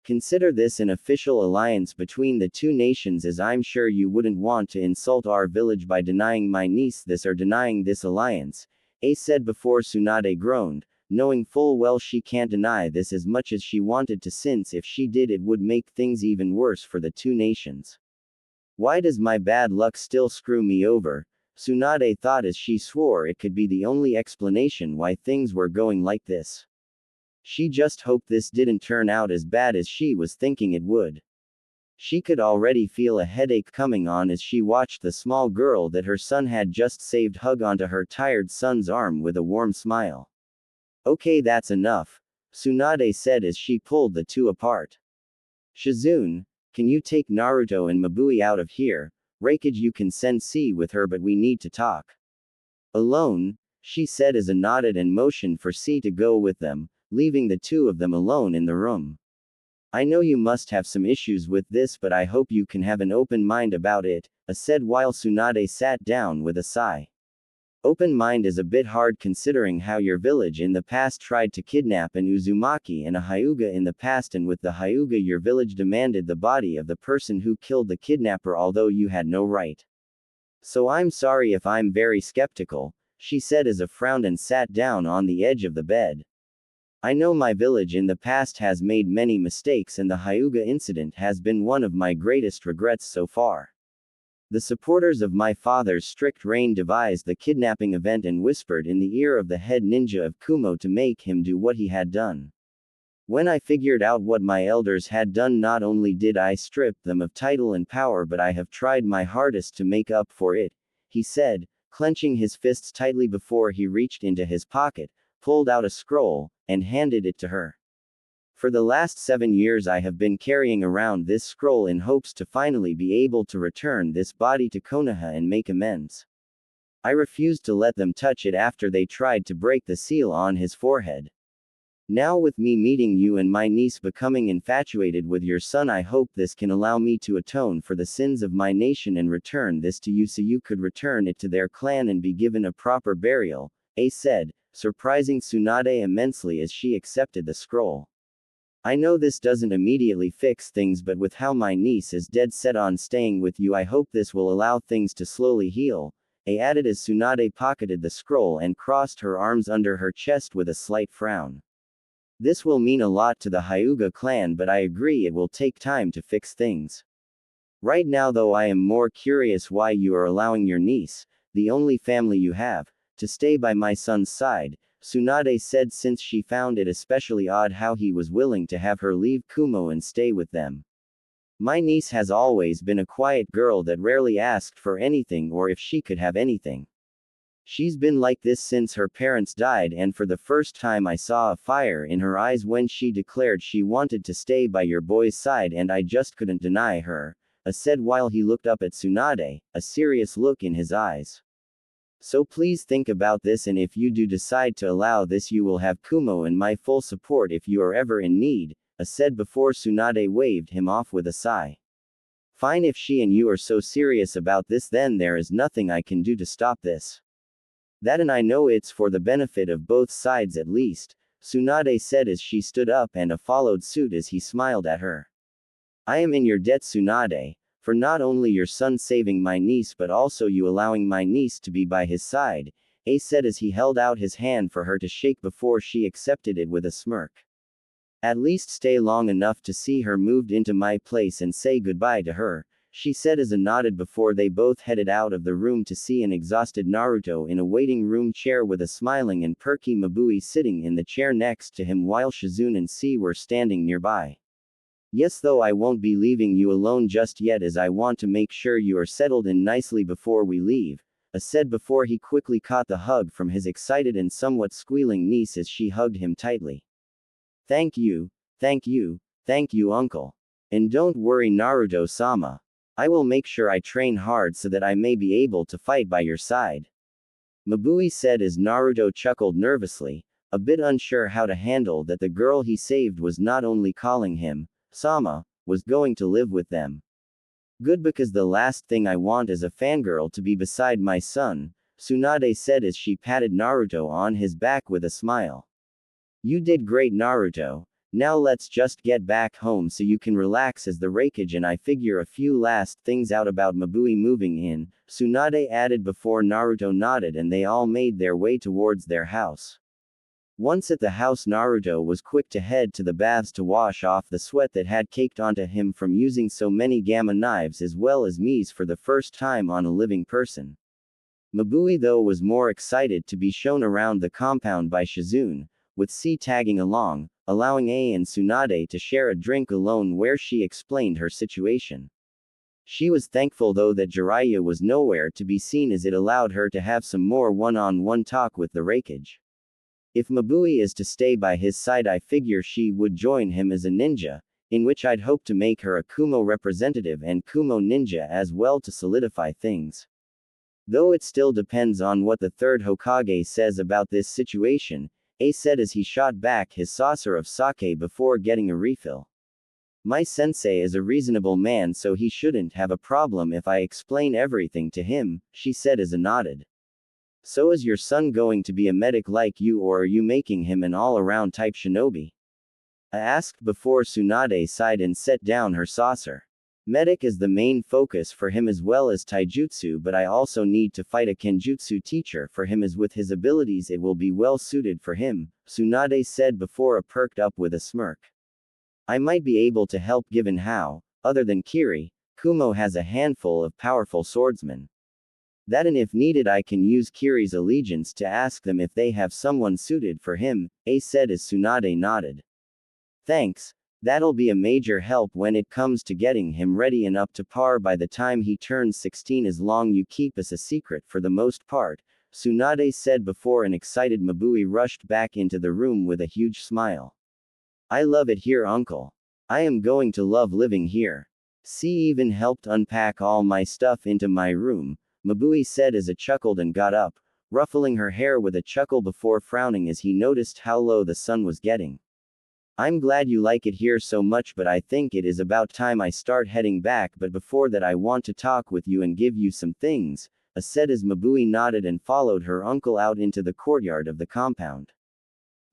Consider this an official alliance between the two nations, as I'm sure you wouldn't want to insult our village by denying my niece this or denying this alliance, A said before Tsunade groaned, knowing full well she can't deny this as much as she wanted to, since if she did it would make things even worse for the two nations. Why does my bad luck still screw me over? Tsunade thought as she swore it could be the only explanation why things were going like this. She just hoped this didn't turn out as bad as she was thinking it would. She could already feel a headache coming on as she watched the small girl that her son had just saved hug onto her tired son's arm with a warm smile. Okay, that's enough, Tsunade said as she pulled the two apart. Shizune, can you take Naruto and Mabui out of here? Raikage, you can send C with her, but we need to talk. Alone, she said as a nodded and motioned for C to go with them, leaving the two of them alone in the room. I know you must have some issues with this, but I hope you can have an open mind about it, A said while Tsunade sat down with a sigh. Open mind is a bit hard considering how your village in the past tried to kidnap an Uzumaki and a Hyuga in the past, and with the Hyuga your village demanded the body of the person who killed the kidnapper although you had no right. So I'm sorry if I'm very skeptical, she said as a frown and sat down on the edge of the bed. I know my village in the past has made many mistakes, and the Hyuga incident has been one of my greatest regrets so far. The supporters of my father's strict reign devised the kidnapping event and whispered in the ear of the head ninja of Kumo to make him do what he had done. When I figured out what my elders had done, not only did I strip them of title and power, but I have tried my hardest to make up for it, he said, clenching his fists tightly before he reached into his pocket, pulled out a scroll, and handed it to her. For the last 7 years I have been carrying around this scroll in hopes to finally be able to return this body to Konoha and make amends. I refused to let them touch it after they tried to break the seal on his forehead. Now, with me meeting you and my niece becoming infatuated with your son, I hope this can allow me to atone for the sins of my nation and return this to you so you could return it to their clan and be given a proper burial, A said, surprising Tsunade immensely as she accepted the scroll. I know this doesn't immediately fix things, but with how my niece is dead set on staying with you, I hope this will allow things to slowly heal, A added as Tsunade pocketed the scroll and crossed her arms under her chest with a slight frown. This will mean a lot to the Hyuga clan, but I agree it will take time to fix things. Right now though, I am more curious why you are allowing your niece, the only family you have, to stay by my son's side, Tsunade said, since she found it especially odd how he was willing to have her leave Kumo and stay with them. My niece has always been a quiet girl that rarely asked for anything or if she could have anything. She's been like this since her parents died, and for the first time I saw a fire in her eyes when she declared she wanted to stay by your boy's side, and I just couldn't deny her, A said while he looked up at Tsunade, a serious look in his eyes. So please think about this, and if you do decide to allow this, you will have Kumo and my full support if you are ever in need, A said before Tsunade waved him off with a sigh. Fine, if she and you are so serious about this, then there is nothing I can do to stop this. That, and I know it's for the benefit of both sides at least, Tsunade said as she stood up and followed suit as he smiled at her. I am in your debt, Tsunade, for not only your son saving my niece but also you allowing my niece to be by his side, A said as he held out his hand for her to shake before she accepted it with a smirk. At least stay long enough to see her moved into my place and say goodbye to her, she said as a nodded before they both headed out of the room to see an exhausted Naruto in a waiting room chair with a smiling and perky Mabui sitting in the chair next to him while Shizune and C were standing nearby. Yes, though I won't be leaving you alone just yet, as I want to make sure you are settled in nicely before we leave, A said before he quickly caught the hug from his excited and somewhat squealing niece as she hugged him tightly. Thank you, thank you, thank you, uncle. And don't worry, Naruto-sama. I will make sure I train hard so that I may be able to fight by your side. Mabui said as Naruto chuckled nervously, a bit unsure how to handle that the girl he saved was not only calling him Sama, was going to live with them. Good, because the last thing I want is a fangirl to be beside my son, Tsunade said as she patted Naruto on his back with a smile. You did great, Naruto. Now let's just get back home so you can relax as the Raikage and I figure a few last things out about Mabui moving in, Tsunade added before Naruto nodded and they all made their way towards their house. Once at the house, Naruto was quick to head to the baths to wash off the sweat that had caked onto him from using so many gamma knives as well as Mies for the first time on a living person. Mabui though was more excited to be shown around the compound by Shizune, with C tagging along, allowing A and Tsunade to share a drink alone where she explained her situation. She was thankful though that Jiraiya was nowhere to be seen as it allowed her to have some more one-on-one talk with the Raikage. If Mabui is to stay by his side, I figure she would join him as a ninja, in which I'd hope to make her a Kumo representative and Kumo ninja as well to solidify things. Though it still depends on what the third Hokage says about this situation, A said as he shot back his saucer of sake before getting a refill. My sensei is a reasonable man, so he shouldn't have a problem if I explain everything to him, she said as a nodded. So is your son going to be a medic like you, or are you making him an all-around type shinobi? I asked before Tsunade sighed and set down her saucer. Medic is the main focus for him as well as taijutsu, but I also need to fight a kenjutsu teacher for him, as with his abilities it will be well suited for him, Tsunade said before a perked up with a smirk. I might be able to help given how, other than Kiri, Kumo has a handful of powerful swordsmen. That, and if needed I can use Kiri's allegiance to ask them if they have someone suited for him, A said as Tsunade nodded. Thanks, that'll be a major help when it comes to getting him ready and up to par by the time he turns 16, as long you keep us a secret for the most part, Tsunade said before an excited Mabui rushed back into the room with a huge smile. I love it here, uncle. I am going to love living here. C even helped unpack all my stuff into my room, Mabui said as a chuckled and got up, ruffling her hair with a chuckle before frowning as he noticed how low the sun was getting. I'm glad you like it here so much, but I think it is about time I start heading back, but before that I want to talk with you and give you some things, said as Mabui nodded and followed her uncle out into the courtyard of the compound.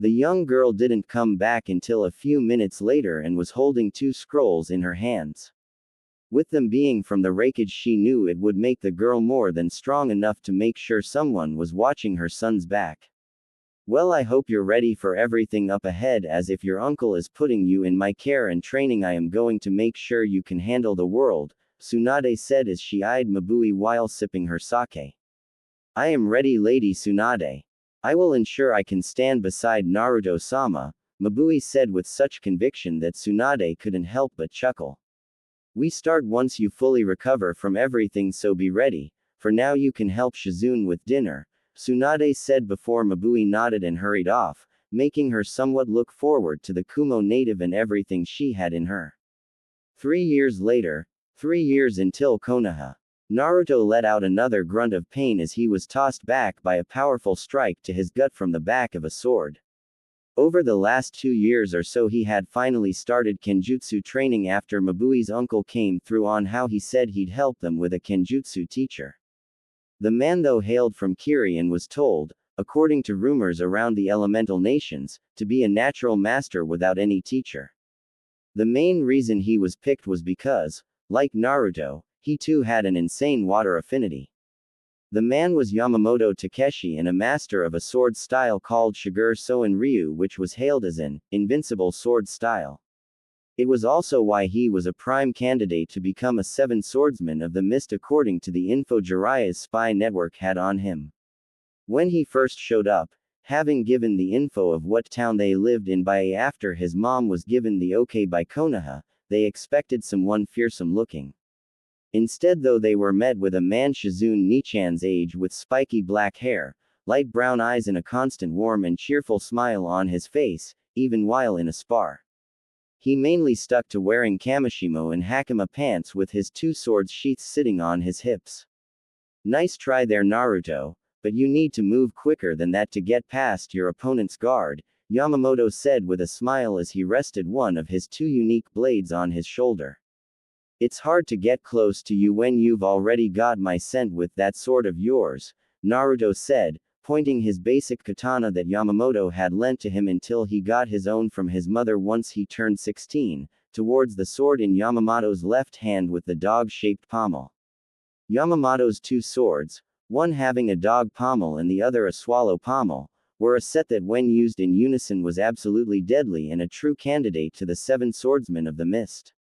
The young girl didn't come back until a few minutes later and was holding 2 scrolls in her hands. With them being from the Raikage, she knew it would make the girl more than strong enough to make sure someone was watching her son's back. Well, I hope you're ready for everything up ahead, as if your uncle is putting you in my care and training I am going to make sure you can handle the world, Tsunade said as she eyed Mabui while sipping her sake. I am ready, Lady Tsunade. I will ensure I can stand beside Naruto-sama, Mabui said with such conviction that Tsunade couldn't help but chuckle. We start once you fully recover from everything, so be ready. For now you can help Shizune with dinner, Tsunade said before Mabui nodded and hurried off, making her somewhat look forward to the Kumo native and everything she had in her. 3 years later, 3 years until Konoha. Naruto let out another grunt of pain as he was tossed back by a powerful strike to his gut from the back of a sword. Over the last 2 years or so he had finally started kenjutsu training after Mabui's uncle came through on how he said he'd help them with a kenjutsu teacher. The man though hailed from Kiri and was told, according to rumors around the elemental nations, to be a natural master without any teacher. The main reason he was picked was because, like Naruto, he too had an insane water affinity. The man was Yamamoto Takeshi and a master of a sword style called Shiger Soin Ryu, which was hailed as an invincible sword style. It was also why he was a prime candidate to become a 7 swordsman of the mist according to the info Jiraiya's spy network had on him. When he first showed up, having given the info of what town they lived in by after his mom was given the okay by Konoha, they expected someone fearsome looking. Instead though they were met with a man Shizune Nichan's age with spiky black hair, light brown eyes and a constant warm and cheerful smile on his face, even while in a spar. He mainly stuck to wearing kamishimo and hakama pants with his two swords sheaths sitting on his hips. Nice try there, Naruto, but you need to move quicker than that to get past your opponent's guard, Yamamoto said with a smile as he rested one of his two unique blades on his shoulder. It's hard to get close to you when you've already got my scent with that sword of yours, Naruto said, pointing his basic katana that Yamamoto had lent to him until he got his own from his mother once he turned 16, towards the sword in Yamamoto's left hand with the dog-shaped pommel. Yamamoto's two swords, one having a dog pommel and the other a swallow pommel, were a set that when used in unison was absolutely deadly and a true candidate to the seven swordsmen of the mist.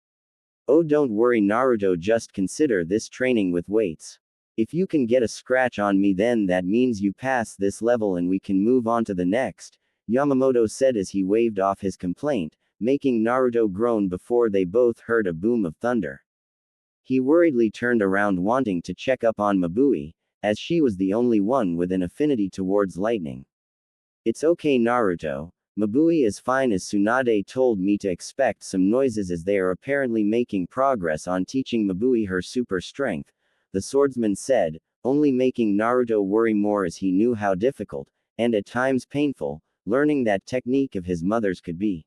Oh, don't worry, Naruto, just consider this training with weights. If you can get a scratch on me, then that means you pass this level and we can move on to the next, Yamamoto said as he waved off his complaint, making Naruto groan before they both heard a boom of thunder. He worriedly turned around wanting to check up on Mabui, as she was the only one with an affinity towards lightning. It's okay, Naruto. Mabui is fine, as Tsunade told me to expect some noises as they are apparently making progress on teaching Mabui her super strength, the swordsman said, only making Naruto worry more as he knew how difficult, and at times painful, learning that technique of his mother's could be.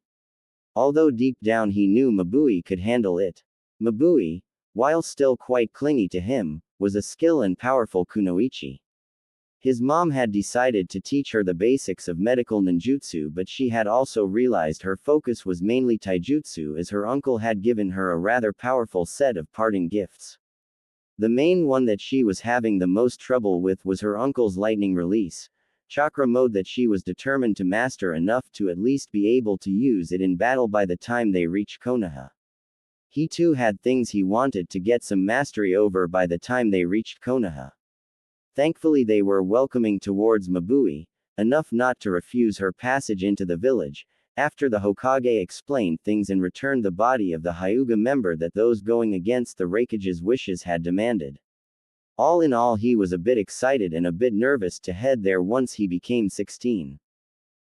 Although deep down he knew Mabui could handle it. Mabui, while still quite clingy to him, was a skilled and powerful kunoichi. His mom had decided to teach her the basics of medical ninjutsu, but she had also realized her focus was mainly taijutsu as her uncle had given her a rather powerful set of parting gifts. The main one that she was having the most trouble with was her uncle's lightning release, chakra mode that she was determined to master enough to at least be able to use it in battle by the time they reached Konoha. He too had things he wanted to get some mastery over by the time they reached Konoha. Thankfully they were welcoming towards Mabui, enough not to refuse her passage into the village, after the Hokage explained things and returned the body of the Hyuga member that those going against the Raikage's wishes had demanded. All in all, he was a bit excited and a bit nervous to head there once he became 16.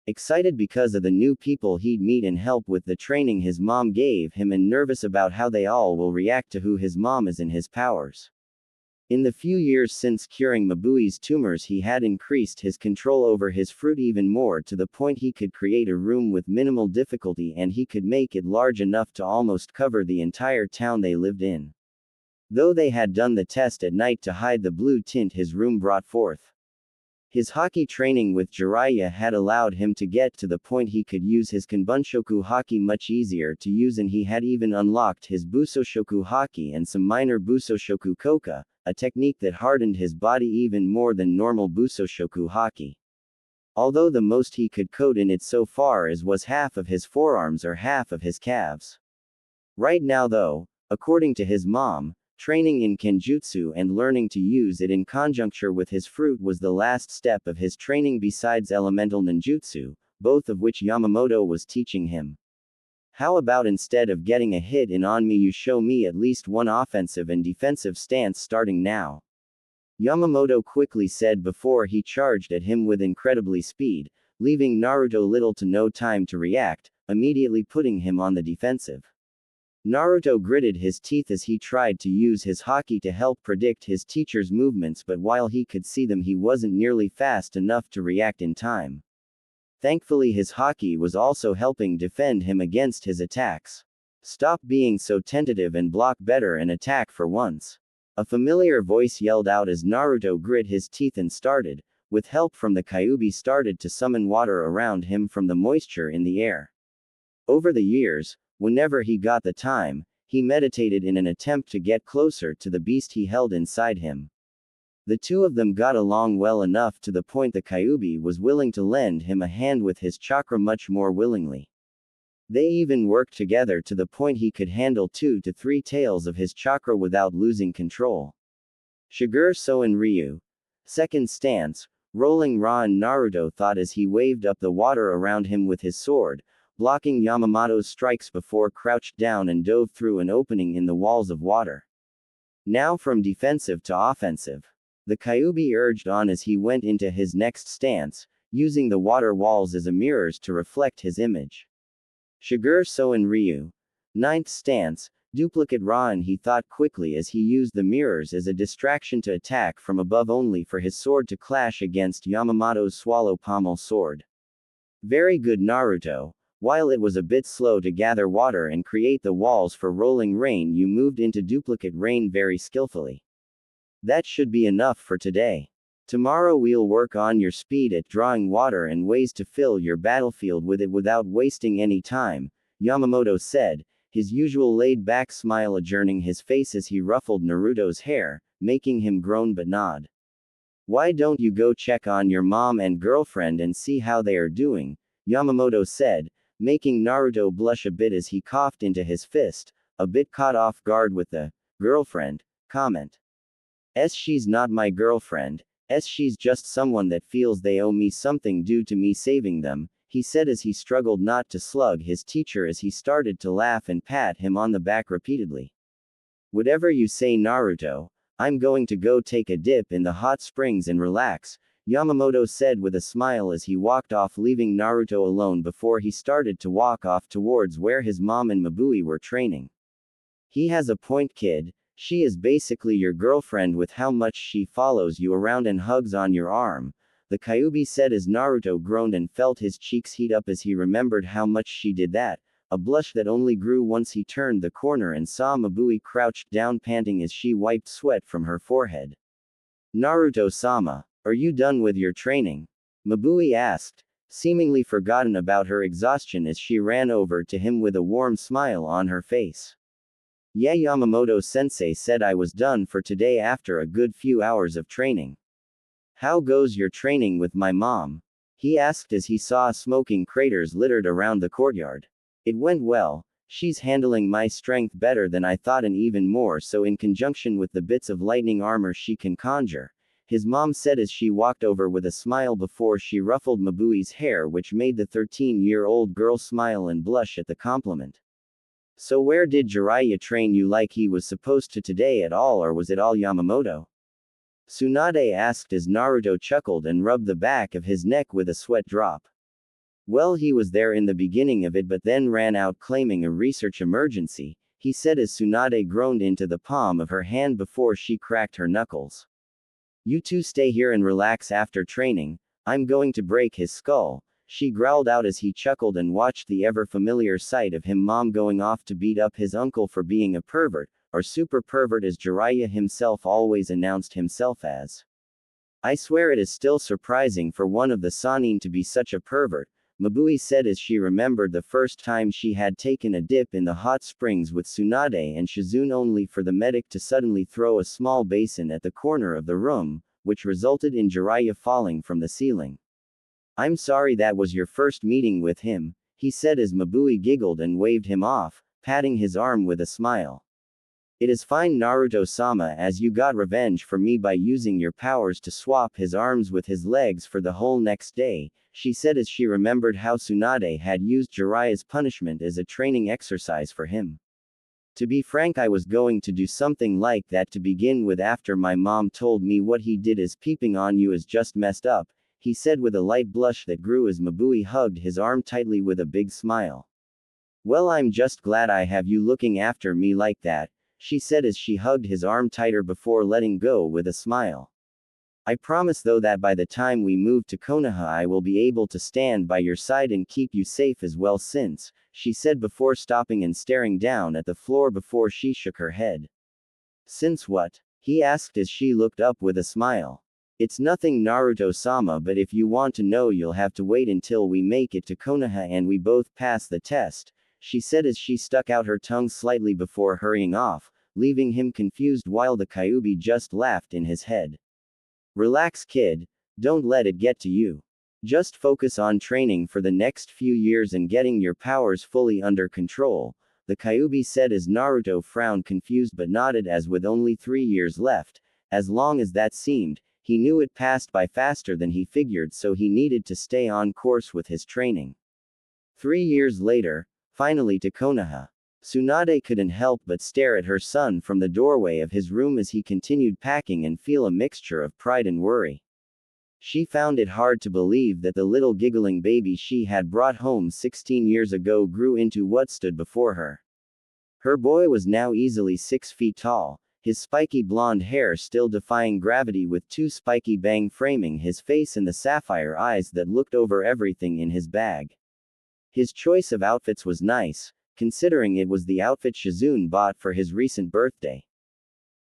Excited because of the new people he'd meet and help with the training his mom gave him, and nervous about how they all will react to who his mom is and his powers. In the few years since curing Mabui's tumors, he had increased his control over his fruit even more, to the point he could create a room with minimal difficulty and he could make it large enough to almost cover the entire town they lived in. Though they had done the test at night to hide the blue tint his room brought forth. His hockey training with Jiraiya had allowed him to get to the point he could use his Kanbunshoku Haki much easier to use, and he had even unlocked his Busoshoku Haki and some minor Busoshoku Koka, a technique that hardened his body even more than normal Busoshoku Haki. Although the most he could code in it so far as was half of his forearms or half of his calves. Right now though, according to his mom, training in Kenjutsu and learning to use it in conjuncture with his fruit was the last step of his training besides elemental ninjutsu, both of which Yamamoto was teaching him. How about instead of getting a hit in on me, you show me at least one offensive and defensive stance starting now? Yamamoto quickly said before he charged at him with incredibly speed, leaving Naruto little to no time to react, immediately putting him on the defensive. Naruto gritted his teeth as he tried to use his haki to help predict his teacher's movements, but while he could see them he wasn't nearly fast enough to react in time. Thankfully his haki was also helping defend him against his attacks. Stop being so tentative and block better and attack for once. A familiar voice yelled out as Naruto grit his teeth and started, with help from the Kyuubi, started to summon water around him from the moisture in the air. Over the years, whenever he got the time, he meditated in an attempt to get closer to the beast he held inside him. The two of them got along well enough to the point the Kyuubi was willing to lend him a hand with his chakra much more willingly. They even worked together to the point he could handle 2 to 3 tails of his chakra without losing control. Shiger Soen Ryu. Second stance, rolling Ra-and Naruto thought as he waved up the water around him with his sword, blocking Yamamoto's strikes before crouched down and dove through an opening in the walls of water. Now from defensive to offensive. The Kyuubi urged on as he went into his next stance, using the water walls as a mirrors to reflect his image. Shiger Soen Ryu. Ninth stance, duplicate Rahan. He thought quickly as he used the mirrors as a distraction to attack from above only for his sword to clash against Yamamoto's swallow pommel sword. Very good Naruto. While it was a bit slow to gather water and create the walls for rolling rain, you moved into duplicate rain very skillfully. That should be enough for today. Tomorrow we'll work on your speed at drawing water and ways to fill your battlefield with it without wasting any time, Yamamoto said, his usual laid-back smile adorning his face as he ruffled Naruto's hair, making him groan but nod. Why don't you go check on your mom and girlfriend and see how they are doing? Yamamoto said, making Naruto blush a bit as he coughed into his fist, a bit caught off guard with the girlfriend comment. She's not my girlfriend, she's just someone that feels they owe me something due to me saving them, he said as he struggled not to slug his teacher as he started to laugh and pat him on the back repeatedly. Whatever you say, Naruto, I'm going to go take a dip in the hot springs and relax, Yamamoto said with a smile as he walked off, leaving Naruto alone before he started to walk off towards where his mom and Mabui were training. He has a point, kid. She is basically your girlfriend with how much she follows you around and hugs on your arm, the Kyuubi said as Naruto groaned and felt his cheeks heat up as he remembered how much she did that, a blush that only grew once he turned the corner and saw Mabui crouched down panting as she wiped sweat from her forehead. Naruto-sama, are you done with your training? Mabui asked, seemingly forgotten about her exhaustion as she ran over to him with a warm smile on her face. Yeah, Yamamoto-sensei said I was done for today after a good few hours of training. How goes your training with my mom? He asked as he saw smoking craters littered around the courtyard. It went well. She's handling my strength better than I thought and even more so in conjunction with the bits of lightning armor she can conjure, his mom said as she walked over with a smile before she ruffled Mabui's hair, which made the 13-year-old girl smile and blush at the compliment. So where did Jiraiya train you like he was supposed to today at all, or was it all Yamamoto? Tsunade asked as Naruto chuckled and rubbed the back of his neck with a sweat drop. Well, he was there in the beginning of it but then ran out claiming a research emergency, he said as Tsunade groaned into the palm of her hand before she cracked her knuckles. You two stay here and relax after training, I'm going to break his skull, she growled out as he chuckled and watched the ever-familiar sight of him mom going off to beat up his uncle for being a pervert, or super pervert as Jiraiya himself always announced himself as. I swear it is still surprising for one of the Sannin to be such a pervert, Mabui said as she remembered the first time she had taken a dip in the hot springs with Tsunade and Shizune, only for the medic to suddenly throw a small basin at the corner of the room, which resulted in Jiraiya falling from the ceiling. I'm sorry that was your first meeting with him, he said as Mabui giggled and waved him off, patting his arm with a smile. It is fine, Naruto-sama, as you got revenge for me by using your powers to swap his arms with his legs for the whole next day, she said as she remembered how Tsunade had used Jiraiya's punishment as a training exercise for him. To be frank, I was going to do something like that to begin with after my mom told me what he did as peeping on you is just messed up, he said with a light blush that grew as Mabui hugged his arm tightly with a big smile. Well, I'm just glad I have you looking after me like that, she said as she hugged his arm tighter before letting go with a smile. I promise though that by the time we move to Konoha I will be able to stand by your side and keep you safe as well since, she said before stopping and staring down at the floor before she shook her head. Since what? He asked as she looked up with a smile. It's nothing, Naruto-sama, but if you want to know you'll have to wait until we make it to Konoha and we both pass the test, she said as she stuck out her tongue slightly before hurrying off, leaving him confused while the Kyuubi just laughed in his head. Relax, kid, don't let it get to you. Just focus on training for the next few years and getting your powers fully under control, the Kyuubi said as Naruto frowned confused but nodded as with only 3 years left, as long as that seemed, he knew it passed by faster than he figured, so he needed to stay on course with his training. 3 years later, finally to Konoha. Tsunade couldn't help but stare at her son from the doorway of his room as he continued packing and feel a mixture of pride and worry. She found it hard to believe that the little giggling baby she had brought home 16 years ago grew into what stood before her. Her boy was now easily 6 feet tall, his spiky blonde hair still defying gravity with two spiky bang framing his face and the sapphire eyes that looked over everything in his bag. His choice of outfits was nice, considering it was the outfit Shizune bought for his recent birthday.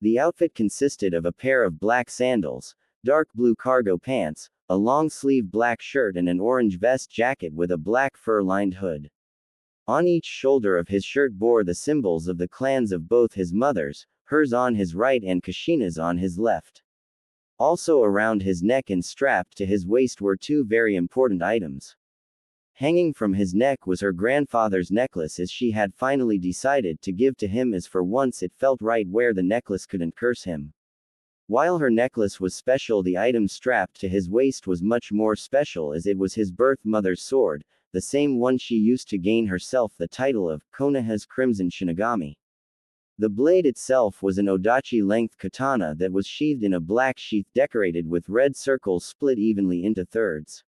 The outfit consisted of a pair of black sandals, dark blue cargo pants, a long-sleeve black shirt and an orange vest jacket with a black fur-lined hood. On each shoulder of his shirt bore the symbols of the clans of both his mothers, hers on his right and Kushina's on his left. Also around his neck and strapped to his waist were two very important items. Hanging from his neck was her grandfather's necklace, as she had finally decided to give to him, as for once it felt right where the necklace couldn't curse him. While her necklace was special, the item strapped to his waist was much more special, as it was his birth mother's sword, the same one she used to gain herself the title of Konoha's Crimson Shinigami. The blade itself was an odachi-length katana that was sheathed in a black sheath decorated with red circles split evenly into thirds.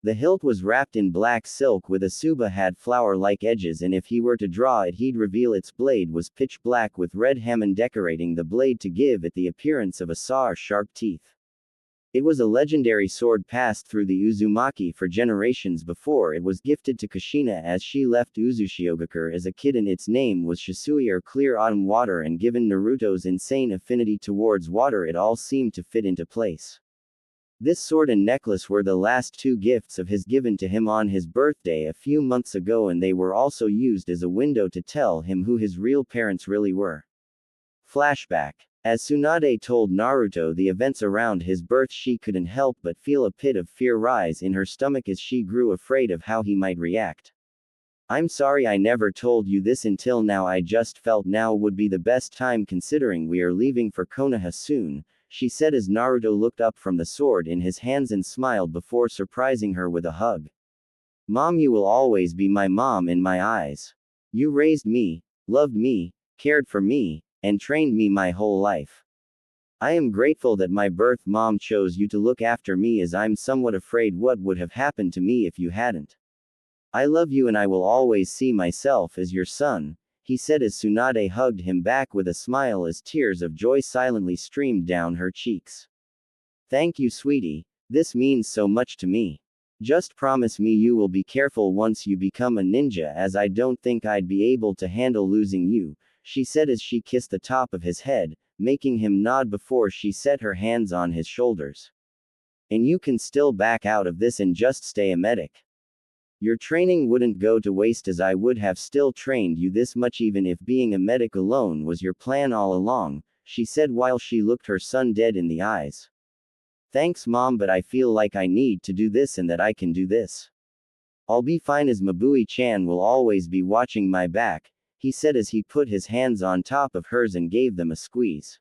The hilt was wrapped in black silk with a tsuba had flower-like edges, and if he were to draw it he'd reveal its blade was pitch black with red hamon decorating the blade to give it the appearance of a saw or sharp teeth. It was a legendary sword passed through the Uzumaki for generations before it was gifted to Kushina as she left Uzushiogakure as a kid, and its name was Shisui, or clear autumn water, and given Naruto's insane affinity towards water it all seemed to fit into place. This sword and necklace were the last two gifts of his given to him on his birthday a few months ago, and they were also used as a window to tell him who his real parents really were. Flashback. As Tsunade told Naruto the events around his birth, she couldn't help but feel a pit of fear rise in her stomach as she grew afraid of how he might react. "I'm sorry I never told you this until now. I just felt now would be the best time considering we are leaving for Konoha soon," she said as Naruto looked up from the sword in his hands and smiled before surprising her with a hug. "Mom, you will always be my mom in my eyes. You raised me, loved me, cared for me, and trained me my whole life. I am grateful that my birth mom chose you to look after me, as I'm somewhat afraid what would have happened to me if you hadn't. I love you and I will always see myself as your son," he said as Tsunade hugged him back with a smile as tears of joy silently streamed down her cheeks. "Thank you, sweetie. This means so much to me. Just promise me you will be careful once you become a ninja, as I don't think I'd be able to handle losing you," she said as she kissed the top of his head, making him nod before she set her hands on his shoulders. "And you can still back out of this and just stay a medic. Your training wouldn't go to waste, as I would have still trained you this much even if being a medic alone was your plan all along," she said while she looked her son dead in the eyes. "Thanks, Mom, but I feel like I need to do this and that I can do this. I'll be fine, as Mabui-chan will always be watching my back," he said as he put his hands on top of hers and gave them a squeeze.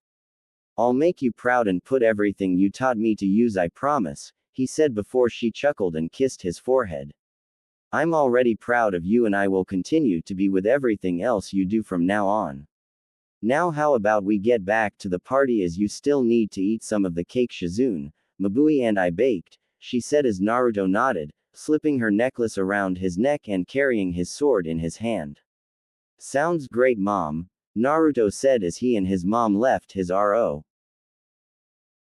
"I'll make you proud and put everything you taught me to use, I promise," he said before she chuckled and kissed his forehead. "I'm already proud of you and I will continue to be with everything else you do from now on. Now how about we get back to the party, as you still need to eat some of the cake Shizune, Mabui and I baked," she said as Naruto nodded, slipping her necklace around his neck and carrying his sword in his hand. "Sounds great, Mom," Naruto said as he and his mom left his RO.